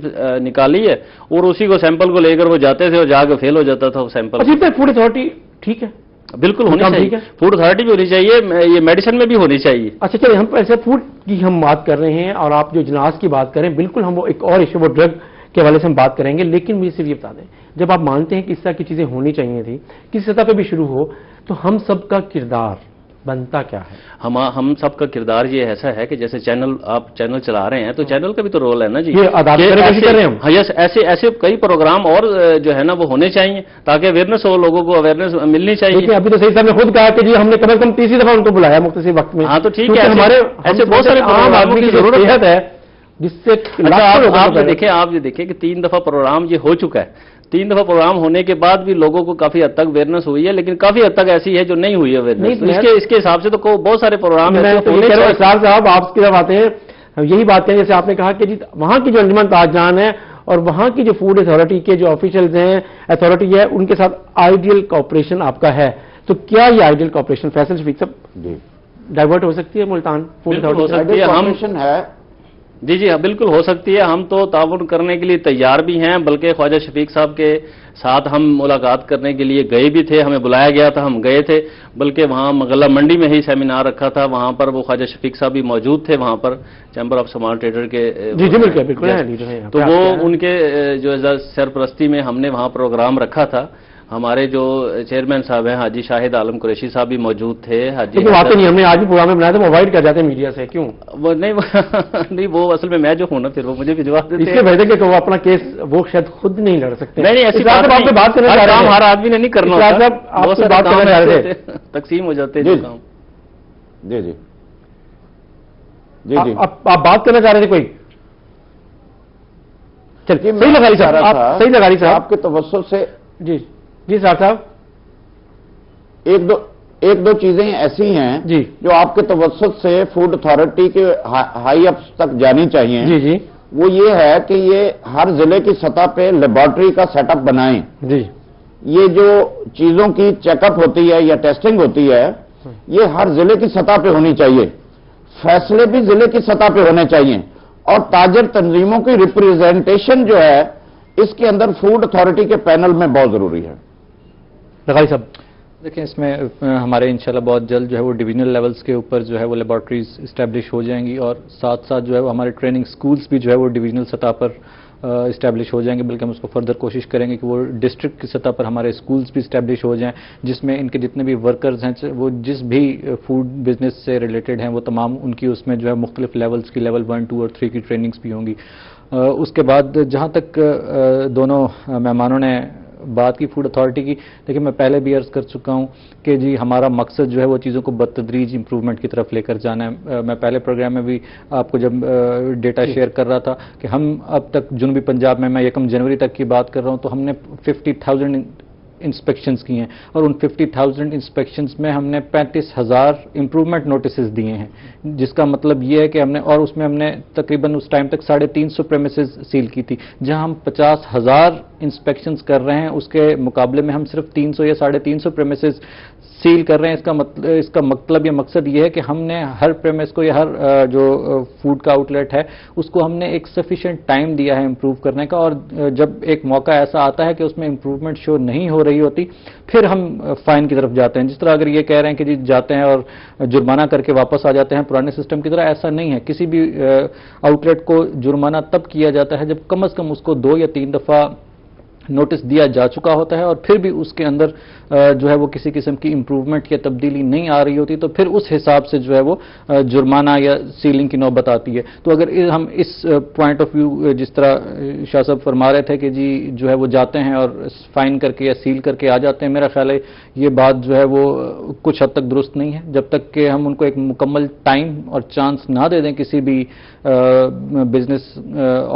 C: نکالی ہے, اور اسی کو سیمپل کو لے کر وہ جاتے تھے اور جا کے فیل ہو جاتا تھا وہ سیمپل.
A: فوڈ اتھارٹی ٹھیک ہے,
C: بالکل ہونی چاہیے, فوڈ اتھارٹی بھی ہونی چاہیے, یہ میڈیسن میں بھی ہونی چاہیے.
A: اچھا چلیے, ہم ایسے فوڈ کی ہم بات کر رہے ہیں اور آپ جو اجلاس کی بات کریں, بالکل ہم وہ ایک اور ایشو, وہ ڈرگ کے حوالے سے ہم بات کریں گے, لیکن مجھے صرف یہ بتا دیں, جب آپ مانتے ہیں کہ اس طرح کی چیزیں ہونی چاہیے تھی, کس سطح پہ بھی شروع ہو, تو ہم سب کا کردار بنتا کیا ہے؟
C: ہم سب کا کردار یہ ایسا ہے کہ جیسے آپ چینل چلا رہے ہیں تو چینل کا بھی تو رول ہے نا جی. ایسے کئی پروگرام اور جو ہے نا وہ ہونے چاہیے تاکہ اویئرنیس ہو, لوگوں کو اویئرنیس ملنی چاہیے.
A: لیکن ابھی تو صحیح صاحب نے خود کہا کہ جی ہم نے کم از کم 3 دفعہ ان کو بلایا مختصر وقت میں.
C: ہاں تو ٹھیک ہے,
A: ہمارے
C: ایسے بہت سارے
A: عام آدمی کی ضرورت ہے جس سے
C: آپ یہ دیکھیں کہ 3 دفعہ پروگرام یہ ہو چکا ہے. 3 دفعہ پروگرام ہونے کے بعد بھی لوگوں کو کافی حد تک اویئرنیس ہوئی ہے, لیکن کافی حد تک ایسی ہے جو نہیں ہوئی ہے اویئرنیس. اس کے حساب سے تو بہت سارے پروگرام
A: صاحب آپ کی طرف آتے ہیں, یہی بات ہے جیسے آپ نے کہا کہ جی وہاں کی جو انجمن تاجران ہے اور وہاں کی جو فوڈ اتھارٹی کے جو آفیشلز ہیں, اتھارٹی ہے, ان کے ساتھ آئیڈیل کوآپریشن آپ کا ہے, تو کیا یہ آئیڈیل کوآپریشن فیصل شفیق صاحب
D: جی
A: ڈائیورٹ ہو سکتی ہے ملتان فوڈ
C: اتھارٹی؟
D: ہے
C: جی ہاں بالکل ہو سکتی ہے. ہم تو تعاون کرنے کے لیے تیار بھی ہیں, بلکہ خواجہ شفیق صاحب کے ساتھ ہم ملاقات کرنے کے لیے گئے بھی تھے, ہمیں بلایا گیا تھا, ہم گئے تھے, بلکہ وہاں غلہ منڈی میں ہی سیمینار رکھا تھا, وہاں پر وہ خواجہ شفیق صاحب بھی موجود تھے, وہاں پر چیمبر آف اسمال ٹریڈر کے تو وہ ان کے جو سرپرستی میں ہم نے وہاں پروگرام رکھا تھا. ہمارے جو چیئرمین صاحب ہیں حاجی شاہد عالم قریشی صاحب بھی موجود تھے. حاجی
A: نہیں, ہم نے آج بھی پروگرام میں بنایا تھا, موبائل کر جاتے ہیں میڈیا سے, کیوں
C: وہ نہیں وہ اصل میں جو ہوں نا پھر وہ مجھے بھجوا دیتے
A: اس لیے بھیجے کہ وہ اپنا کیس وہ شاید خود نہیں لڑ سکتے.
C: نہیں ایسی بات کرنا چاہ رہے ہیں, ہر آدمی نے نہیں کرنا,
A: آپ سے بات کرنا چاہ رہے تھے,
C: تقسیم ہو جاتے.
D: جی جی جی
A: آپ بات کرنا چاہ رہے تھے کوئی؟ چلیے صحیح لگا رہی صاحب
D: آپ کے توسط سے.
A: جی صاحب
D: ایک دو چیزیں ایسی ہیں
A: جی
D: جو آپ کے توسط سے فوڈ اتھارٹی کے ہائی اپس تک جانی چاہیے.
A: جی جی
D: وہ یہ ہے کہ یہ ہر ضلع کی سطح پہ لیبارٹری کا سیٹ اپ بنائیں.
A: جی
D: یہ جو چیزوں کی چیک اپ ہوتی ہے یا ٹیسٹنگ ہوتی ہے یہ ہر ضلع کی سطح پہ ہونی چاہیے, فیصلے بھی ضلع کی سطح پہ ہونے چاہیے, اور تاجر تنظیموں کی ریپریزنٹیشن جو ہے اس کے اندر فوڈ اتھارٹی کے پینل میں بہت ضروری ہے.
A: لگائی صاحب
B: دیکھیں اس میں ہمارے انشاءاللہ بہت جلد جو ہے وہ ڈویژنل لیولز کے اوپر جو ہے وہ لیبارٹریز اسٹیبلش ہو جائیں گی, اور ساتھ ساتھ جو ہے وہ ہمارے ٹریننگ سکولز بھی جو ہے وہ ڈویژنل سطح پر اسٹیبلش ہو جائیں گے, بلکہ ہم اس کو فردر کوشش کریں گے کہ وہ ڈسٹرکٹ کی سطح پر ہمارے سکولز بھی اسٹیبلش ہو جائیں, جس میں ان کے جتنے بھی ورکرز ہیں وہ جس بھی فوڈ بزنس سے ریلیٹڈ ہیں وہ تمام ان کی اس میں جو ہے مختلف لیولز کی لیول 1, 2 اور 3 کی ٹریننگز بھی ہوں گی. اس کے بعد جہاں تک دونوں مہمانوں نے بات کی فوڈ اتھارٹی کی, دیکھیں میں پہلے بھی عرض کر چکا ہوں کہ جی ہمارا مقصد جو ہے وہ چیزوں کو بتدریج امپرومنٹ کی طرف لے کر جانا ہے. میں پہلے پروگرام میں بھی آپ کو جب ڈیٹا شیئر کر رہا تھا کہ ہم اب تک جنوبی پنجاب میں 1 جنوری تک کی بات کر رہا ہوں تو ہم نے 50,000 انسپیکشنز کی ہیں اور ان 50,000 انسپیکشنز میں ہم نے 35,000 امپروومنٹ نوٹسز دیے ہیں، جس کا مطلب یہ ہے کہ ہم نے، اور اس میں ہم نے تقریباً اس ٹائم تک 350 پریمیسز سیل کی تھی، جہاں ہم 50,000 انسپیکشنز کر رہے ہیں اس کے مقابلے میں ہم صرف 300 یا 350 پریمیسز سیل کر رہے ہیں۔ اس کا مطلب یا مقصد یہ ہے کہ ہم نے ہر پریمیس کو یا ہر جو فوڈ کا آؤٹ لیٹ ہے اس کو ہم نے ایک سفیشینٹ ٹائم دیا ہے امپروو کرنے کا، اور جب ایک موقع ایسا آتا ہے کہ اس میں امپروومنٹ شو نہیں ہو رہی ہوتی پھر ہم فائن کی طرف جاتے ہیں۔ جس طرح اگر یہ کہہ رہے ہیں کہ جی جاتے ہیں اور جرمانہ کر کے واپس آ جاتے ہیں پرانے سسٹم کی طرح، ایسا نہیں ہے۔ کسی بھی آؤٹ لیٹ کو جرمانہ تب کیا جاتا ہے جب کم از کم اس کو 2 یا 3 دفعہ نوٹس دیا جا چکا ہوتا ہے اور پھر بھی اس کے اندر جو ہے وہ کسی قسم کی امپروومنٹ یا تبدیلی نہیں آ رہی ہوتی، تو پھر اس حساب سے جو ہے وہ جرمانہ یا سیلنگ کی نوبت آتی ہے۔ تو اگر ہم اس پوائنٹ آف ویو جس طرح شاہ صاحب فرما رہے تھے کہ جی جو ہے وہ جاتے ہیں اور فائن کر کے یا سیل کر کے آ جاتے ہیں، میرا خیال ہے یہ بات جو ہے وہ کچھ حد تک درست نہیں ہے، جب تک کہ ہم ان کو ایک مکمل ٹائم اور چانس نہ دے دیں کسی بھی بزنس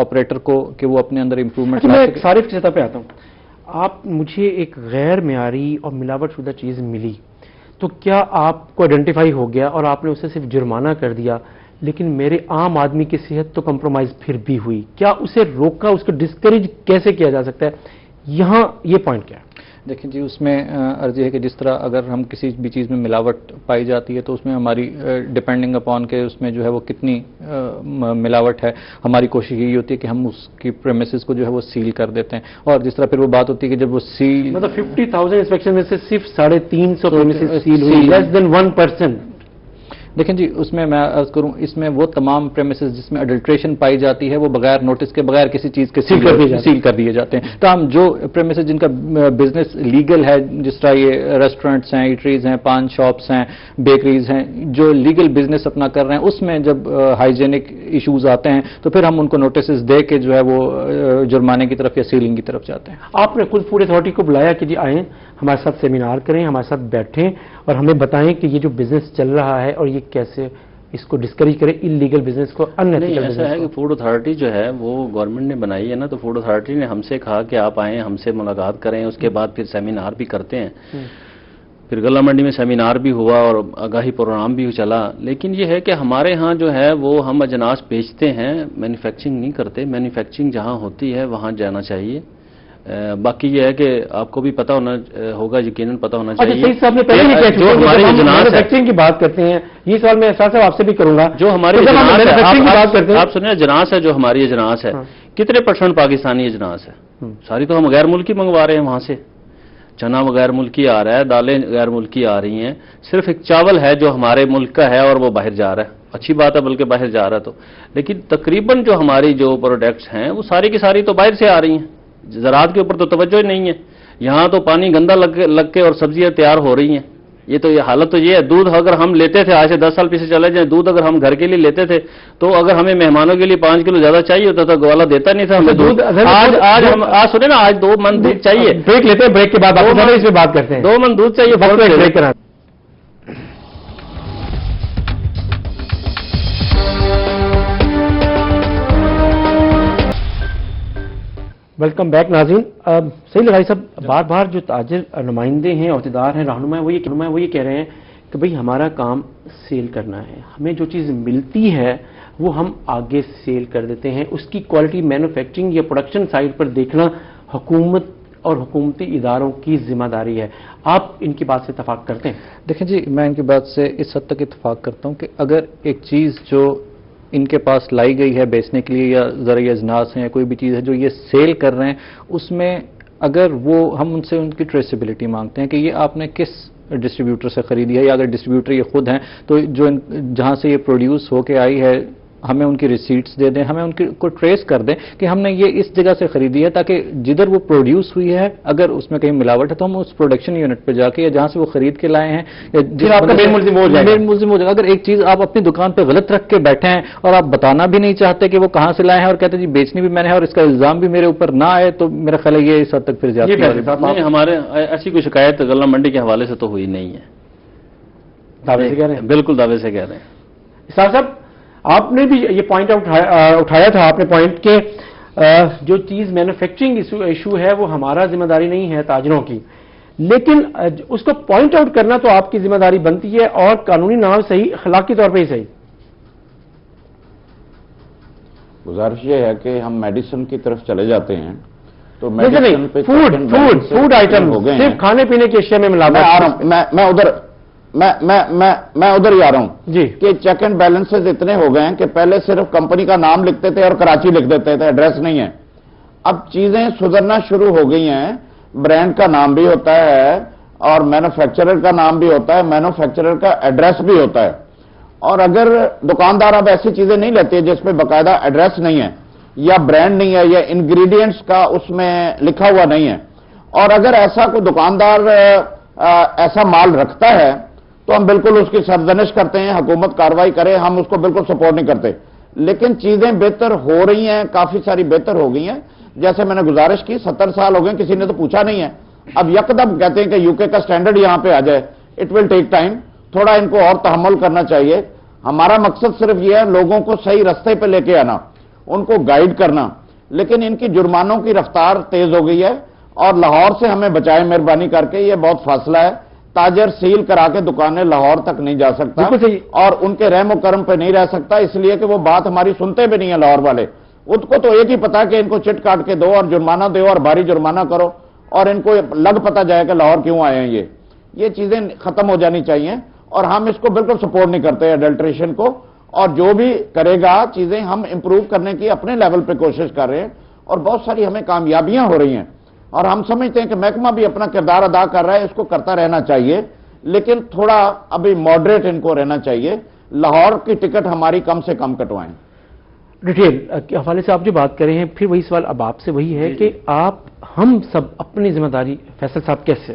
B: آپریٹر کو کہ وہ اپنے اندر امپروومنٹ۔
A: میں ایک صارف کی سطح پہ آتا ہوں، آپ مجھے ایک غیر معیاری اور ملاوٹ شدہ چیز ملی تو کیا آپ کو آئیڈینٹیفائی ہو گیا اور آپ نے اسے صرف جرمانہ کر دیا، لیکن میرے عام آدمی کی صحت تو کمپرومائز پھر بھی ہوئی، کیا اسے روکا، اس کو ڈسکریج کیسے کیا جا سکتا ہے؟ یہاں یہ پوائنٹ کیا ہے؟
B: دیکھیں جی، اس میں عرض یہ ہے کہ جس طرح اگر ہم کسی بھی چیز میں ملاوٹ پائی جاتی ہے تو اس میں ہماری ڈپینڈنگ اپون کے اس میں جو ہے وہ کتنی ملاوٹ ہے، ہماری کوشش یہی ہوتی ہے کہ ہم اس کی پریمیسز کو جو ہے وہ سیل کر دیتے ہیں۔ اور جس طرح پھر وہ بات ہوتی ہے کہ جب وہ سیل،
A: مطلب 50,000 انسپیکشن میں سے صرف 350 پریمیسز سیل ہوئی، لیس دین 1%۔
B: دیکھیں جی، اس میں میں عرض کروں، اس میں وہ تمام پریمیسز جس میں اڈلٹریشن پائی جاتی ہے وہ بغیر نوٹس کے، بغیر کسی چیز کے سیل کر دیے جاتے ہیں۔ تو ہم جو پریمیسز جن کا بزنس لیگل ہے، جس طرح یہ ریسٹورینٹس ہیں، ایٹریز ہیں، پان شاپس ہیں، بیکریز ہیں، جو لیگل بزنس اپنا کر رہے ہیں، اس میں جب ہائیجینک ایشوز آتے ہیں تو پھر ہم ان کو نوٹسز دے کے جو ہے وہ جرمانے کی طرف یا سیلنگ کی طرف جاتے ہیں۔
A: آپ نے خود فوڈ اتھارٹی کو بلایا کہ جی آئیں ہمارے ساتھ سیمینار کریں، ہمارے ساتھ بیٹھیں اور ہمیں بتائیں کہ یہ جو بزنس چل رہا ہے اور یہ کیسے اس کو ڈسکریج کرے، ایلیگل بزنس کو، ان ایتھیکل بزنس کو۔
C: ایسا ہے کہ فوڈ اتھارٹی جو ہے وہ گورنمنٹ نے بنائی ہے نا، تو فوڈ اتھارٹی نے ہم سے کہا کہ آپ آئیں، ہم سے ملاقات کریں، اس کے بعد پھر سیمینار بھی کرتے ہیں۔ پھر گلا منڈی میں سیمینار بھی ہوا اور آگاہی پروگرام بھی چلا، لیکن یہ ہے کہ ہمارے ہاں جو ہے وہ ہم اجناس بیچتے ہیں، مینوفیکچرنگ نہیں کرتے۔ مینوفیکچرنگ جہاں ہوتی ہے وہاں جانا چاہیے۔ باقی یہ ہے کہ آپ کو بھی پتہ ہونا ہوگا، یقیناً پتہ ہونا چاہیے۔
A: سعید صاحب نے پہلے بھی کہا
C: جو ہماری اجناس
A: مینوفیکچرنگ کی بات کرتے ہیں، یہ سوال میں احساس صاحب آپ سے بھی کروں گا،
C: جو ہماری آپ سنیں اجناس ہے، جو ہماری اجناس ہے کتنے % پاکستانی اجناس ہے؟ ساری تو ہم غیر ملکی منگوا رہے ہیں وہاں سے، چنا غیر ملکی آ رہا ہے، دالیں غیر ملکی آ رہی ہیں، صرف ایک چاول ہے جو ہمارے ملک کا ہے اور وہ باہر جا رہا ہے۔ اچھی بات ہے بلکہ باہر جا رہا ہے تو، لیکن تقریباً جو ہماری جو پروڈکٹس ہیں وہ ساری کی ساری تو باہر سے آ رہی ہیں۔ زراعت کے اوپر تو توجہ ہی نہیں ہے، یہاں تو پانی گندا لگ کے اور سبزیاں تیار ہو رہی ہیں۔ یہ حالت تو یہ ہے۔ دودھ اگر ہم لیتے تھے، آج سے 10 سال پیچھے چلے جائیں، دودھ اگر ہم گھر کے لیے لیتے تھے تو اگر ہمیں مہمانوں کے لیے 5 کلو زیادہ چاہیے ہوتا تھا گوالا دیتا نہیں تھا ہمیں دودھ۔ آج سنیں نا، آج 2 من دودھ چاہیے۔
A: بریک لیتے ہیں، بریک کے بعد اس پہ بات کرتے ہیں۔
C: 2 من دودھ چاہیے،
A: بریک کرا۔ ویلکم بیک ناظرین۔ صحیح لگائی صاحب، بار بار جو تاجر نمائندے ہیں، عہدیدار ہیں، رہنما ہیں، وہ یہ کہہ رہے ہیں کہ بھئی ہمارا کام سیل کرنا ہے، ہمیں جو چیز ملتی ہے وہ ہم آگے سیل کر دیتے ہیں، اس کی کوالٹی مینوفیکچرنگ یا پروڈکشن سائٹ پر دیکھنا حکومت اور حکومتی اداروں کی ذمہ داری ہے۔ آپ ان کی بات سے اتفاق کرتے ہیں؟
B: دیکھیں جی، میں ان کی بات سے اس حد تک اتفاق کرتا ہوں کہ اگر ایک چیز جو ان کے پاس لائی گئی ہے بیچنے کے لیے، یا زرعی اجناس ہیں یا کوئی بھی چیز ہے جو یہ سیل کر رہے ہیں، اس میں اگر وہ ہم ان سے ان کی ٹریسیبلٹی مانگتے ہیں کہ یہ آپ نے کس ڈسٹریبیوٹر سے خریدی ہے، یا اگر ڈسٹریبیوٹر یہ خود ہیں تو جو جہاں سے یہ پروڈیوس ہو کے آئی ہے ہمیں ان کی ریسیٹس دے دیں، ہمیں ان کو ٹریس کر دیں کہ ہم نے یہ اس جگہ سے خریدی ہے، تاکہ جدھر وہ پروڈیوس ہوئی ہے اگر اس میں کہیں ملاوٹ ہے تو ہم اس پروڈکشن یونٹ پہ جا کے یا جہاں سے وہ خرید کے لائے ہیں یا
A: مین ملزم ہو
B: جائے گا۔ اگر ایک چیز آپ اپنی دکان پہ غلط رکھ کے بیٹھے ہیں اور آپ بتانا بھی نہیں چاہتے کہ وہ کہاں سے لائے ہیں اور کہتے ہیں جی بیچنی بھی میں نے ہے اور اس کا الزام بھی میرے اوپر نہ آئے، تو میرا خیال ہے یہ اس حد تک پھر زیادہ
C: نہیں۔ ہمارے ایسی کوئی شکایت غلہ منڈی کے حوالے سے تو ہوئی نہیں ہے۔
A: دعوے سے کہہ رہے ہیں؟
C: بالکل دعوے سے کہہ رہے ہیں۔
A: صاحب آپ نے بھی یہ پوائنٹ اٹھایا تھا، آپ نے پوائنٹ کہ جو چیز مینوفیکچرنگ ایشو ہے وہ ہمارا ذمہ داری نہیں ہے تاجروں کی، لیکن اس کو پوائنٹ آؤٹ کرنا تو آپ کی ذمہ داری بنتی ہے، اور قانونی نہ ہو صحیح، اخلاقی طور پہ ہی صحیح۔
D: گزارش یہ ہے کہ ہم میڈیسن کی طرف چلے جاتے ہیں تو
A: نہیں
D: میڈیسن پہ
A: فوڈ آئٹم
D: ہو گئے
A: صرف
D: ہیں۔
A: کھانے پینے کی اشیاء میں
D: میں آ رہا
A: ملاوٹ۔
D: ہوں، میں ادھر ہی آ رہا ہوں
A: جی
D: کہ چیک اینڈ بیلنسز اتنے ہو گئے ہیں کہ پہلے صرف کمپنی کا نام لکھتے تھے اور کراچی لکھ دیتے تھے، ایڈریس نہیں ہے۔ اب چیزیں سدھرنا شروع ہو گئی ہیں، برانڈ کا نام بھی ہوتا ہے اور مینوفیکچرر کا نام بھی ہوتا ہے، مینوفیکچرر کا ایڈریس بھی ہوتا ہے۔ اور اگر دکاندار اب ایسی چیزیں نہیں لیتے جس پہ باقاعدہ ایڈریس نہیں ہے یا برانڈ نہیں ہے یا انگریڈینٹس کا اس میں لکھا ہوا نہیں ہے، اور اگر ایسا کوئی دکاندار ایسا مال رکھتا ہے تو ہم بالکل اس کی سرزنش کرتے ہیں، حکومت کارروائی کرے، ہم اس کو بالکل سپورٹ نہیں کرتے۔ لیکن چیزیں بہتر ہو رہی ہیں، کافی ساری بہتر ہو گئی ہیں۔ جیسے میں نے گزارش کی 70 سال ہو گئے، کسی نے تو پوچھا نہیں ہے، اب یکدم کہتے ہیں کہ یو کے کا سٹینڈرڈ یہاں پہ آ جائے، اٹ ول ٹیک ٹائم، تھوڑا ان کو اور تحمل کرنا چاہیے۔ ہمارا مقصد صرف یہ ہے لوگوں کو صحیح رستے پہ لے کے آنا، ان کو گائیڈ کرنا، لیکن ان کی جرمانوں کی رفتار تیز ہو گئی ہے، اور لاہور سے ہمیں بچائے مہربانی کر کے، یہ بہت فاصلہ ہے، تاجر سیل کرا کے دکانیں لاہور تک نہیں جا سکتا
A: بالکل صحیح۔
D: اور ان کے رحم و کرم پہ نہیں رہ سکتا، اس لیے کہ وہ بات ہماری سنتے بھی نہیں ہیں لاہور والے۔ ان کو تو ایک ہی پتا کہ ان کو چٹ کاٹ کے دو اور جرمانہ دو اور بھاری جرمانہ کرو، اور ان کو لگ پتا جائے کہ لاہور کیوں آئے ہیں۔ یہ چیزیں ختم ہو جانی چاہیے، اور ہم اس کو بالکل سپورٹ نہیں کرتے ایڈلٹریشن کو، اور جو بھی کرے گا چیزیں ہم امپروو کرنے کی اپنے لیول پہ کوشش کر رہے ہیں، اور بہت ساری ہمیں کامیابیاں ہو رہی ہیں، اور ہم سمجھتے ہیں کہ محکمہ بھی اپنا کردار ادا کر رہا ہے، اس کو کرتا رہنا چاہیے، لیکن تھوڑا ابھی ماڈریٹ ان کو رہنا چاہیے۔ لاہور کی ٹکٹ ہماری کم سے کم کٹوائیں۔
A: ریٹیل کے حوالے سے آپ جو بات کر رہے ہیں، پھر وہی سوال اب آپ سے وہی ہے کہ ہم سب اپنی ذمہ داری، فیصل صاحب کیسے؟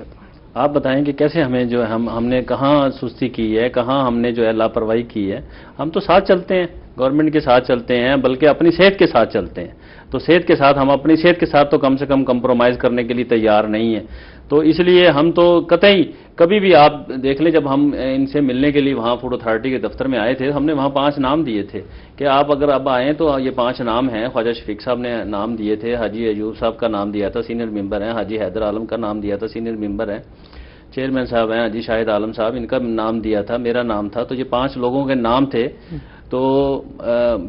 C: آپ بتائیں کہ کیسے ہمیں جو ہے ہم نے کہاں سستی کی ہے، کہاں ہم نے جو ہے لاپرواہی کی ہے۔ ہم تو ساتھ چلتے ہیں، گورنمنٹ کے ساتھ چلتے ہیں، بلکہ اپنی صحت کے ساتھ چلتے ہیں۔ تو صحت کے ساتھ ہم اپنی صحت کے ساتھ تو کم سے کم کمپرومائز کرنے کے لیے تیار نہیں ہیں۔ تو اس لیے ہم تو قطعی کبھی بھی، آپ دیکھ لیں، جب ہم ان سے ملنے کے لیے وہاں فوڈ اتھارٹی کے دفتر میں آئے تھے، ہم نے وہاں 5 نام دیے تھے کہ آپ اگر اب آئیں تو یہ 5 نام ہیں۔ خواجہ شفیق صاحب نے نام دیے تھے، حاجی ایوب صاحب کا نام دیا تھا، سینئر ممبر ہیں، حاجی حیدر عالم کا نام دیا تھا، سینئر ممبر ہیں، چیئرمین صاحب ہیں حاجی شاہد عالم صاحب، ان کا نام دیا تھا، میرا نام تھا۔ تو یہ 5 لوگوں کے نام تھے، تو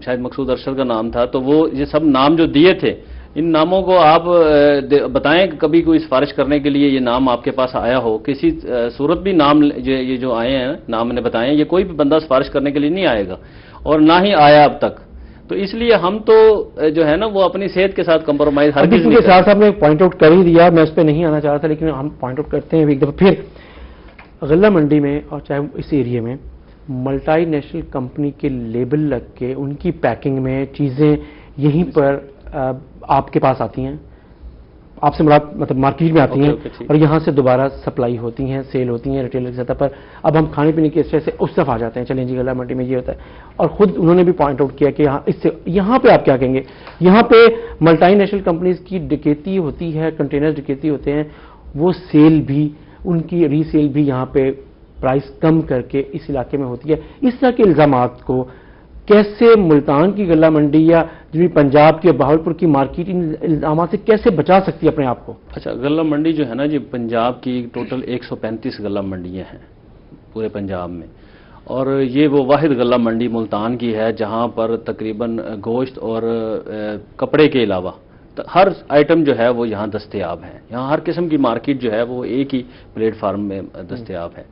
C: شاید مقصود ارشد کا نام تھا۔ تو وہ یہ سب نام جو دیے تھے، ان ناموں کو آپ بتائیں کہ کبھی کوئی سفارش کرنے کے لیے یہ نام آپ کے پاس آیا ہو؟ کسی صورت بھی نام یہ جو آئے ہیں نام نے بتائے ہیں، یہ کوئی بھی بندہ سفارش کرنے کے لیے نہیں آئے گا، اور نہ ہی آیا اب تک۔ تو اس لیے ہم تو جو ہے نا وہ اپنی صحت کے ساتھ کمپرومائز ہر کسی
A: کے ساتھ صاحب نے پوائنٹ آؤٹ کر ہی دیا، میں اس پہ نہیں آنا چاہ رہا تھا، لیکن ہم پوائنٹ آؤٹ کرتے ہیں ایک دفعہ پھر۔ غلہ منڈی میں اور چاہے اس ایریے میں ملٹی نیشنل کمپنی کے لیبل لگ کے ان کی پیکنگ میں چیزیں یہیں پر آپ کے پاس آتی ہیں، آپ سے مطلب مارکیٹ میں آتی ہیں، اور یہاں سے دوبارہ سپلائی ہوتی ہیں، سیل ہوتی ہیں ریٹیلر کی سطح پر۔ اب ہم کھانے پینے کی اشیاء سے اس طرف آ جاتے ہیں، چلیں جی غلہ منڈی میں یہ ہوتا ہے، اور خود انہوں نے بھی پوائنٹ آؤٹ کیا کہ یہاں پہ آپ کیا کہیں گے؟ یہاں پہ ملٹی نیشنل کمپنیز کی ڈکیتی ہوتی ہے، کنٹینر ڈکیتی ہوتے ہیں، وہ سیل بھی، ان کی ری سیل بھی یہاں پہ پرائس کم کر کے اس علاقے میں ہوتی ہے۔ اس طرح کے الزامات کو کیسے ملتان کی غلہ منڈی یا جو پنجاب کے بہاولپور کی مارکیٹ ان الزامات سے کیسے بچا سکتی ہے اپنے آپ کو؟
C: اچھا، غلہ منڈی جو ہے نا جی، پنجاب کی ٹوٹل 135 غلہ منڈیاں ہیں پورے پنجاب میں، اور یہ وہ واحد غلہ منڈی ملتان کی ہے جہاں پر تقریباً گوشت اور کپڑے کے علاوہ ہر آئٹم جو ہے وہ یہاں دستیاب ہے۔ یہاں ہر قسم کی مارکیٹ جو ہے وہ ایک ہی پلیٹ فارم میں دستیاب ہے۔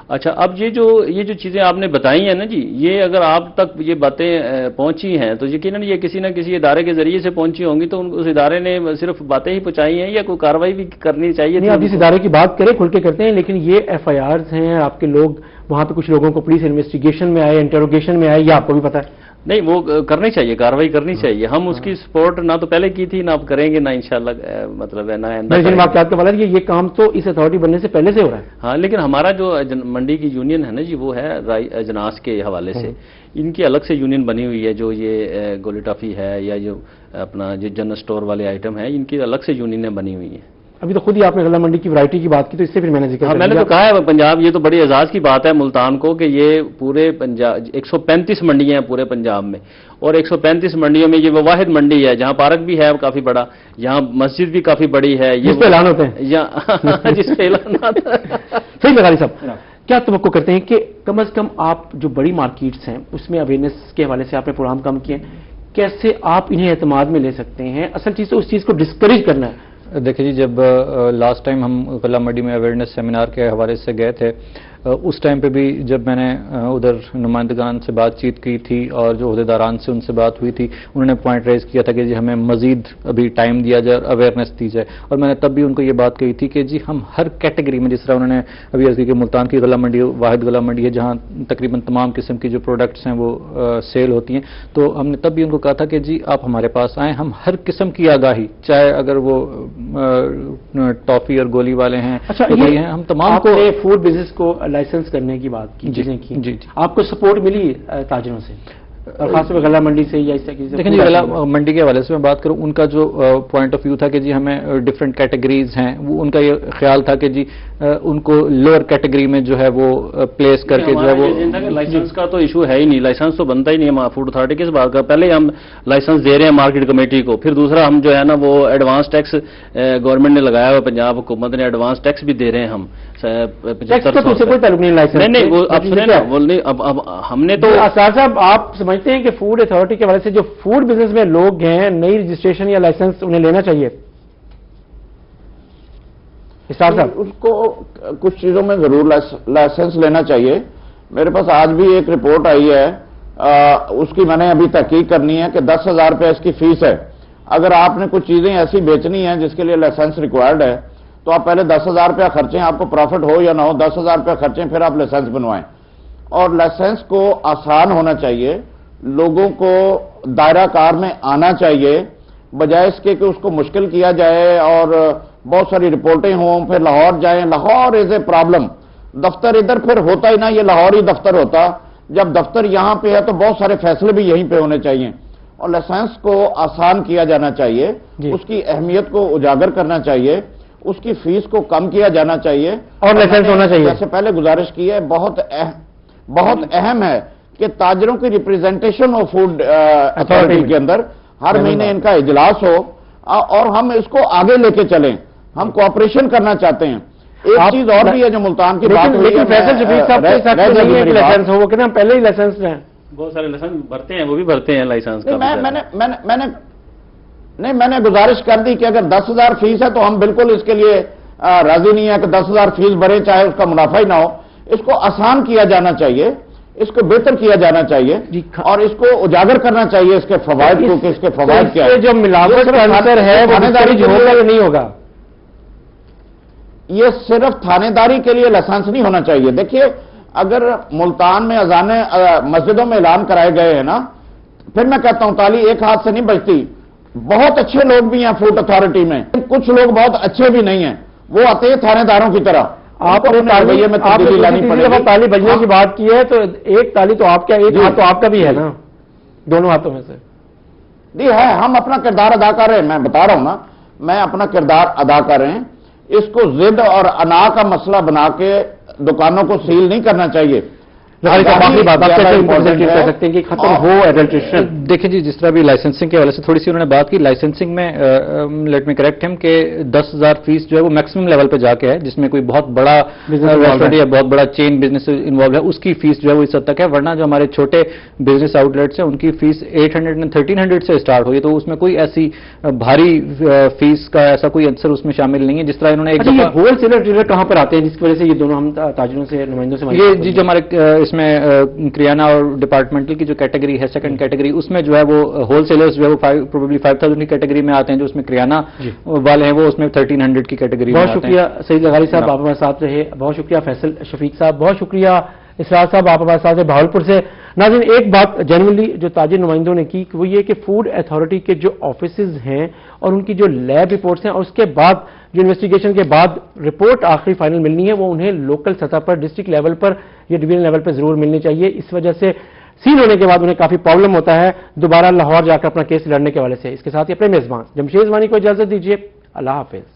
C: اچھا، اب یہ جو چیزیں آپ نے بتائی ہیں نا جی، یہ اگر آپ تک یہ باتیں پہنچی ہیں تو یقیناً یہ کسی نہ کسی ادارے کے ذریعے سے پہنچی ہوں گی، تو اس ادارے نے صرف باتیں ہی پہنچائی ہیں یا کوئی کارروائی بھی کرنی چاہیے؟
A: نہیں، آپ اس ادارے کی بات کریں، کھل کے کرتے ہیں، لیکن یہ ایف آئی آرز ہیں، آپ کے لوگ وہاں پہ کچھ لوگوں کو پولیس انویسٹیگیشن میں آئے، انٹروگیشن میں آئے، یہ آپ کو بھی پتا ہے؟
C: نہیں، وہ کرنی چاہیے، کارروائی کرنی چاہیے۔ ہم اس کی سپورٹ نہ تو پہلے کی تھی، نہ اب کریں گے، نہ انشاءاللہ مطلب ہے نہ
A: جن واقعات کا مطلب یہ کام تو اس اتھارٹی بننے سے پہلے سے ہو رہا ہے۔
C: ہاں، لیکن ہمارا جو منڈی کی یونین ہے نا جی، وہ ہے اجناس کے حوالے سے، ان کی الگ سے یونین بنی ہوئی ہے، جو یہ گولی ٹافی ہے یا جو اپنا جو جنرل سٹور والے آئٹم ہیں، ان کی الگ سے یونینیں بنی ہوئی ہیں۔
A: ابھی تو خود ہی آپ نے غلہ منڈی کی ورائٹی کی بات کی، تو اس سے پھر میں نے ذکر
C: ہاں
A: کر
C: میں نے
A: دیا۔
C: تو کہا ہے پنجاب، یہ تو بڑی اعزاز کی بات ہے ملتان کو کہ یہ پورے پنجاب 135 منڈیاں ہیں پورے پنجاب میں، اور 135 منڈیوں میں یہ وہ واحد منڈی ہے جہاں پارک بھی ہے کافی بڑا، یہاں مسجد بھی کافی بڑی ہے،
A: جس پہ اعلان ہوتے ہیں،
C: جس پہ اعلانات
A: صحیح لغاری صاحب، کیا توقع کرتے ہیں کہ کم از کم آپ جو بڑی مارکیٹس ہیں اس میں اویئرنیس کے حوالے سے آپ نے پروگرام کام کیے، کیسے آپ انہیں اعتماد میں لے سکتے ہیں؟ اصل چیز تو اس چیز کو ڈسکریج کرنا ہے۔
B: دیکھیں جی، جب لاسٹ ٹائم ہم غلہ منڈی میں اویئرنیس سیمینار کے حوالے سے گئے تھے، اس ٹائم پہ بھی جب میں نے ادھر نمائندگان سے بات چیت کی تھی اور جو عہدیداران سے ان سے بات ہوئی تھی، انہوں نے پوائنٹ ریز کیا تھا کہ جی ہمیں مزید ابھی ٹائم دیا جائے اور اویئرنیس دی جائے، اور میں نے تب بھی ان کو یہ بات کہی تھی کہ جی ہم ہر کیٹیگری میں، جس طرح انہوں نے ابھی عرض کی کہ ملتان کی غلہ منڈی واحد غلہ منڈی ہے جہاں تقریباً تمام قسم کی جو پروڈکٹس ہیں وہ سیل ہوتی ہیں، تو ہم نے تب بھی ان کو کہا تھا کہ جی آپ ہمارے پاس آئیں، ہم ہر قسم کی آگاہی، چاہے اگر وہ ٹافی اور گولی والے ہیں،
A: اچھا،
B: کوئی ہیں، ہم تمام کو
A: فوڈ بزنس کو لائسنس کرنے کی بات کی، چیزیں کی،
B: جی
A: آپ کو سپورٹ ملی تاجروں سے اور خاص طور پہ غلہ منڈی سے یا اس طرح سے؟
B: دیکھیں جی، غلہ منڈی کے حوالے سے میں بات کروں، ان کا جو پوائنٹ آف ویو تھا کہ جی ہمیں ڈفرینٹ کیٹیگریز ہیں، وہ ان کا یہ خیال تھا کہ جی ان کو لوور کیٹیگری میں جو ہے وہ پلیس کر کے جو ہے وہ
C: لائسنس کا تو ایشو ہے ہی نہیں، لائسنس تو بنتا ہی نہیں ہے فوڈ اتھارٹی کس بات کا، پہلے ہم لائسنس دے رہے ہیں مارکیٹ کمیٹی کو، پھر دوسرا ہم جو ہے نا وہ ایڈوانس ٹیکس گورنمنٹ نے لگایا ہوا، پنجاب حکومت نے ایڈوانس ٹیکس بھی دے رہے ہیں ہم 7500
A: کوئی تعلق نہیں لائسنس،
C: نہیں وہ اب سنیں نا، اب ہم نے تو
A: اسرار صاحب آپ سمجھتے ہیں کہ فوڈ اتھارٹی کے حوالے سے جو فوڈ بزنس میں لوگ ہیں نئی رجسٹریشن یا لائسنس انہیں لینا چاہیے؟ اسرار صاحب
D: اس کو کچھ چیزوں میں ضرور لائسنس لینا چاہیے۔ میرے پاس آج بھی ایک رپورٹ آئی ہے، اس کی میں نے ابھی تحقیق کرنی ہے کہ 10,000 روپے اس کی فیس ہے۔ اگر آپ نے کچھ چیزیں ایسی بیچنی ہیں جس کے لیے لائسنس ریکوائرڈ ہے تو آپ پہلے 10,000 روپیہ خرچیں، آپ کو پروفٹ ہو یا نہ ہو 10,000 روپیہ خرچیں، پھر آپ لائسنس بنوائیں۔ اور لائسنس کو آسان ہونا چاہیے، لوگوں کو دائرہ کار میں آنا چاہیے، بجائے اس کے کہ اس کو مشکل کیا جائے اور بہت ساری رپورٹیں ہوں، پھر لاہور جائیں۔ لاہور از اے پرابلم، دفتر ادھر پھر ہوتا ہی نہ، یہ لاہور ہی دفتر ہوتا، جب دفتر یہاں پہ ہے تو بہت سارے فیصلے بھی یہیں پہ ہونے چاہیے، اور لائسنس کو آسان کیا جانا چاہیے، اس کی اہمیت کو اجاگر کرنا چاہیے، اس کی فیس کو کم کیا جانا چاہیے،
A: اور لائسنس ہونا چاہیے۔
D: جیسے پہلے گزارش کی ہے، بہت اہم ہے کہ تاجروں کی ریپریزنٹیشن ہو فوڈ اتھارٹی کے اندر، ہر مہینے ان کا اجلاس ہو، اور ہم اس کو آگے لے کے چلیں، ہم کوآپریشن کرنا چاہتے ہیں۔ ایک چیز اور بھی ہے جو ملتان کی بات ہوئی ہے،
A: لیکن فیصل شفیق صاحب کے ساتھ نہیں ہے کہ لائسنس ہو، وہ کہتے ہیں ہم پہلے ہی لائسنس ہیں،
C: بہت سارے لائسنس بھرتے ہیں، وہ بھی بھرتے ہیں لائسنس کا۔
D: میں نے گزارش کر دی کہ اگر 10,000 فیس ہے تو ہم بالکل اس کے لیے راضی نہیں ہے کہ 10,000 فیس بھرے، چاہے اس کا منافع ہی نہ ہو۔ اس کو آسان کیا جانا چاہیے، اس کو بہتر کیا جانا چاہیے، اور اس کو اجاگر کرنا چاہیے اس کے فوائد کو، کہ اس کے فوائد کیا ہیں۔
A: جو ملاوٹ کا عنصر ہے وہ ڈسکریج ہوگا یا نہیں ہوگا؟
D: یہ صرف تھانے داری کے لیے لائسنس نہیں ہونا چاہیے۔ دیکھیے، اگر ملتان میں اذانیں مسجدوں میں اعلان کرائے گئے ہیں نا، پھر میں کہتا ہوں تالی ایک ہاتھ سے نہیں بجتی، بہت اچھے لوگ بھی ہیں فوڈ اتھارٹی میں، کچھ لوگ بہت اچھے بھی نہیں ہیں، وہ آتے ہیں تھانے داروں کی طرح۔
A: آپ نے تالی بجنے کی بات کی ہے تو ایک تالی تو آپ کا، ایک ہاتھ تو آپ کا بھی ہے نا، دونوں ہاتھوں میں سے۔
D: جی ہے، ہم اپنا کردار ادا کر رہے ہیں، میں بتا رہا ہوں نا، میں اپنا کردار ادا کر رہے ہیں۔ اس کو ضد اور انا کا مسئلہ بنا کے دکانوں کو سیل نہیں کرنا چاہیے۔
A: کہہ سکتے ہیں کہ ختم ہو ایڈلٹریشن۔
B: دیکھیں جی، جس طرح بھی لائسنسنگ کے حوالے سے تھوڑی سی انہوں نے بات کی، لائسنسنگ میں لیٹ می کریکٹ ہم کہ 10,000 فیس جو ہے وہ میکسیمم لیول پہ جا کے ہے، جس میں کوئی بہت بڑا ریسٹورینٹ یا بہت بڑا چین بزنس انوالو ہے، اس کی فیس جو ہے وہ اس حد تک ہے، ورنہ جو ہمارے چھوٹے بزنس آؤٹ لیٹس ہیں ان کی فیس 800 اور 1300 سے اسٹارٹ ہوئی ہے، تو اس میں کوئی ایسی بھاری فیس کا ایسا کوئی عنصر اس میں شامل نہیں ہے۔ جس طرح انہوں نے ایک
A: ہول سیلر ڈیلر کہاں پر آتے ہیں جس کی وجہ سے یہ دونوں ہم تاجروں سے، نمائندوں سے،
B: یہ جی جو ہمارے اس میں کریانہ اور ڈپارٹمنٹل کی جو کیٹیگری ہے، سیکنڈ کیٹیگری، اس میں جو ہے وہ ہول سیلرز جو ہے وہ پروبیبلی 5,000 کی کیٹیگری میں آتے ہیں، جو اس میں کریانہ والے ہیں وہ اس میں 1300 کی کیٹیگری میں آتے ہیں۔
A: بہت شکریہ سعید لغاری صاحب، آپ ہمارے ساتھ رہے، بہت شکریہ فیصل شفیق صاحب، بہت شکریہ اسرار صاحب، آپ ہمارے ساتھ بہاولپور سے۔ ناظرین، ایک بات جنرلی جو تاجر نمائندوں نے کی وہ یہ کہ فوڈ اتھارٹی کے جو آفیسز ہیں اور ان کی جو لیب رپورٹس ہیں، اور اس کے بعد جو انویسٹیگیشن کے بعد رپورٹ آخری فائنل ملنی ہے، وہ انہیں لوکل سطح پر، ڈسٹرکٹ لیول پر یا ڈویژن لیول پر ضرور ملنی چاہیے۔ اس وجہ سے سیل ہونے کے بعد انہیں کافی پرابلم ہوتا ہے دوبارہ لاہور جا کر اپنا کیس لڑنے کے حوالے سے۔ اس کے ساتھ ہی اپنے میزبان جمشید رضوانی کو اجازت دیجیے، اللہ حافظ۔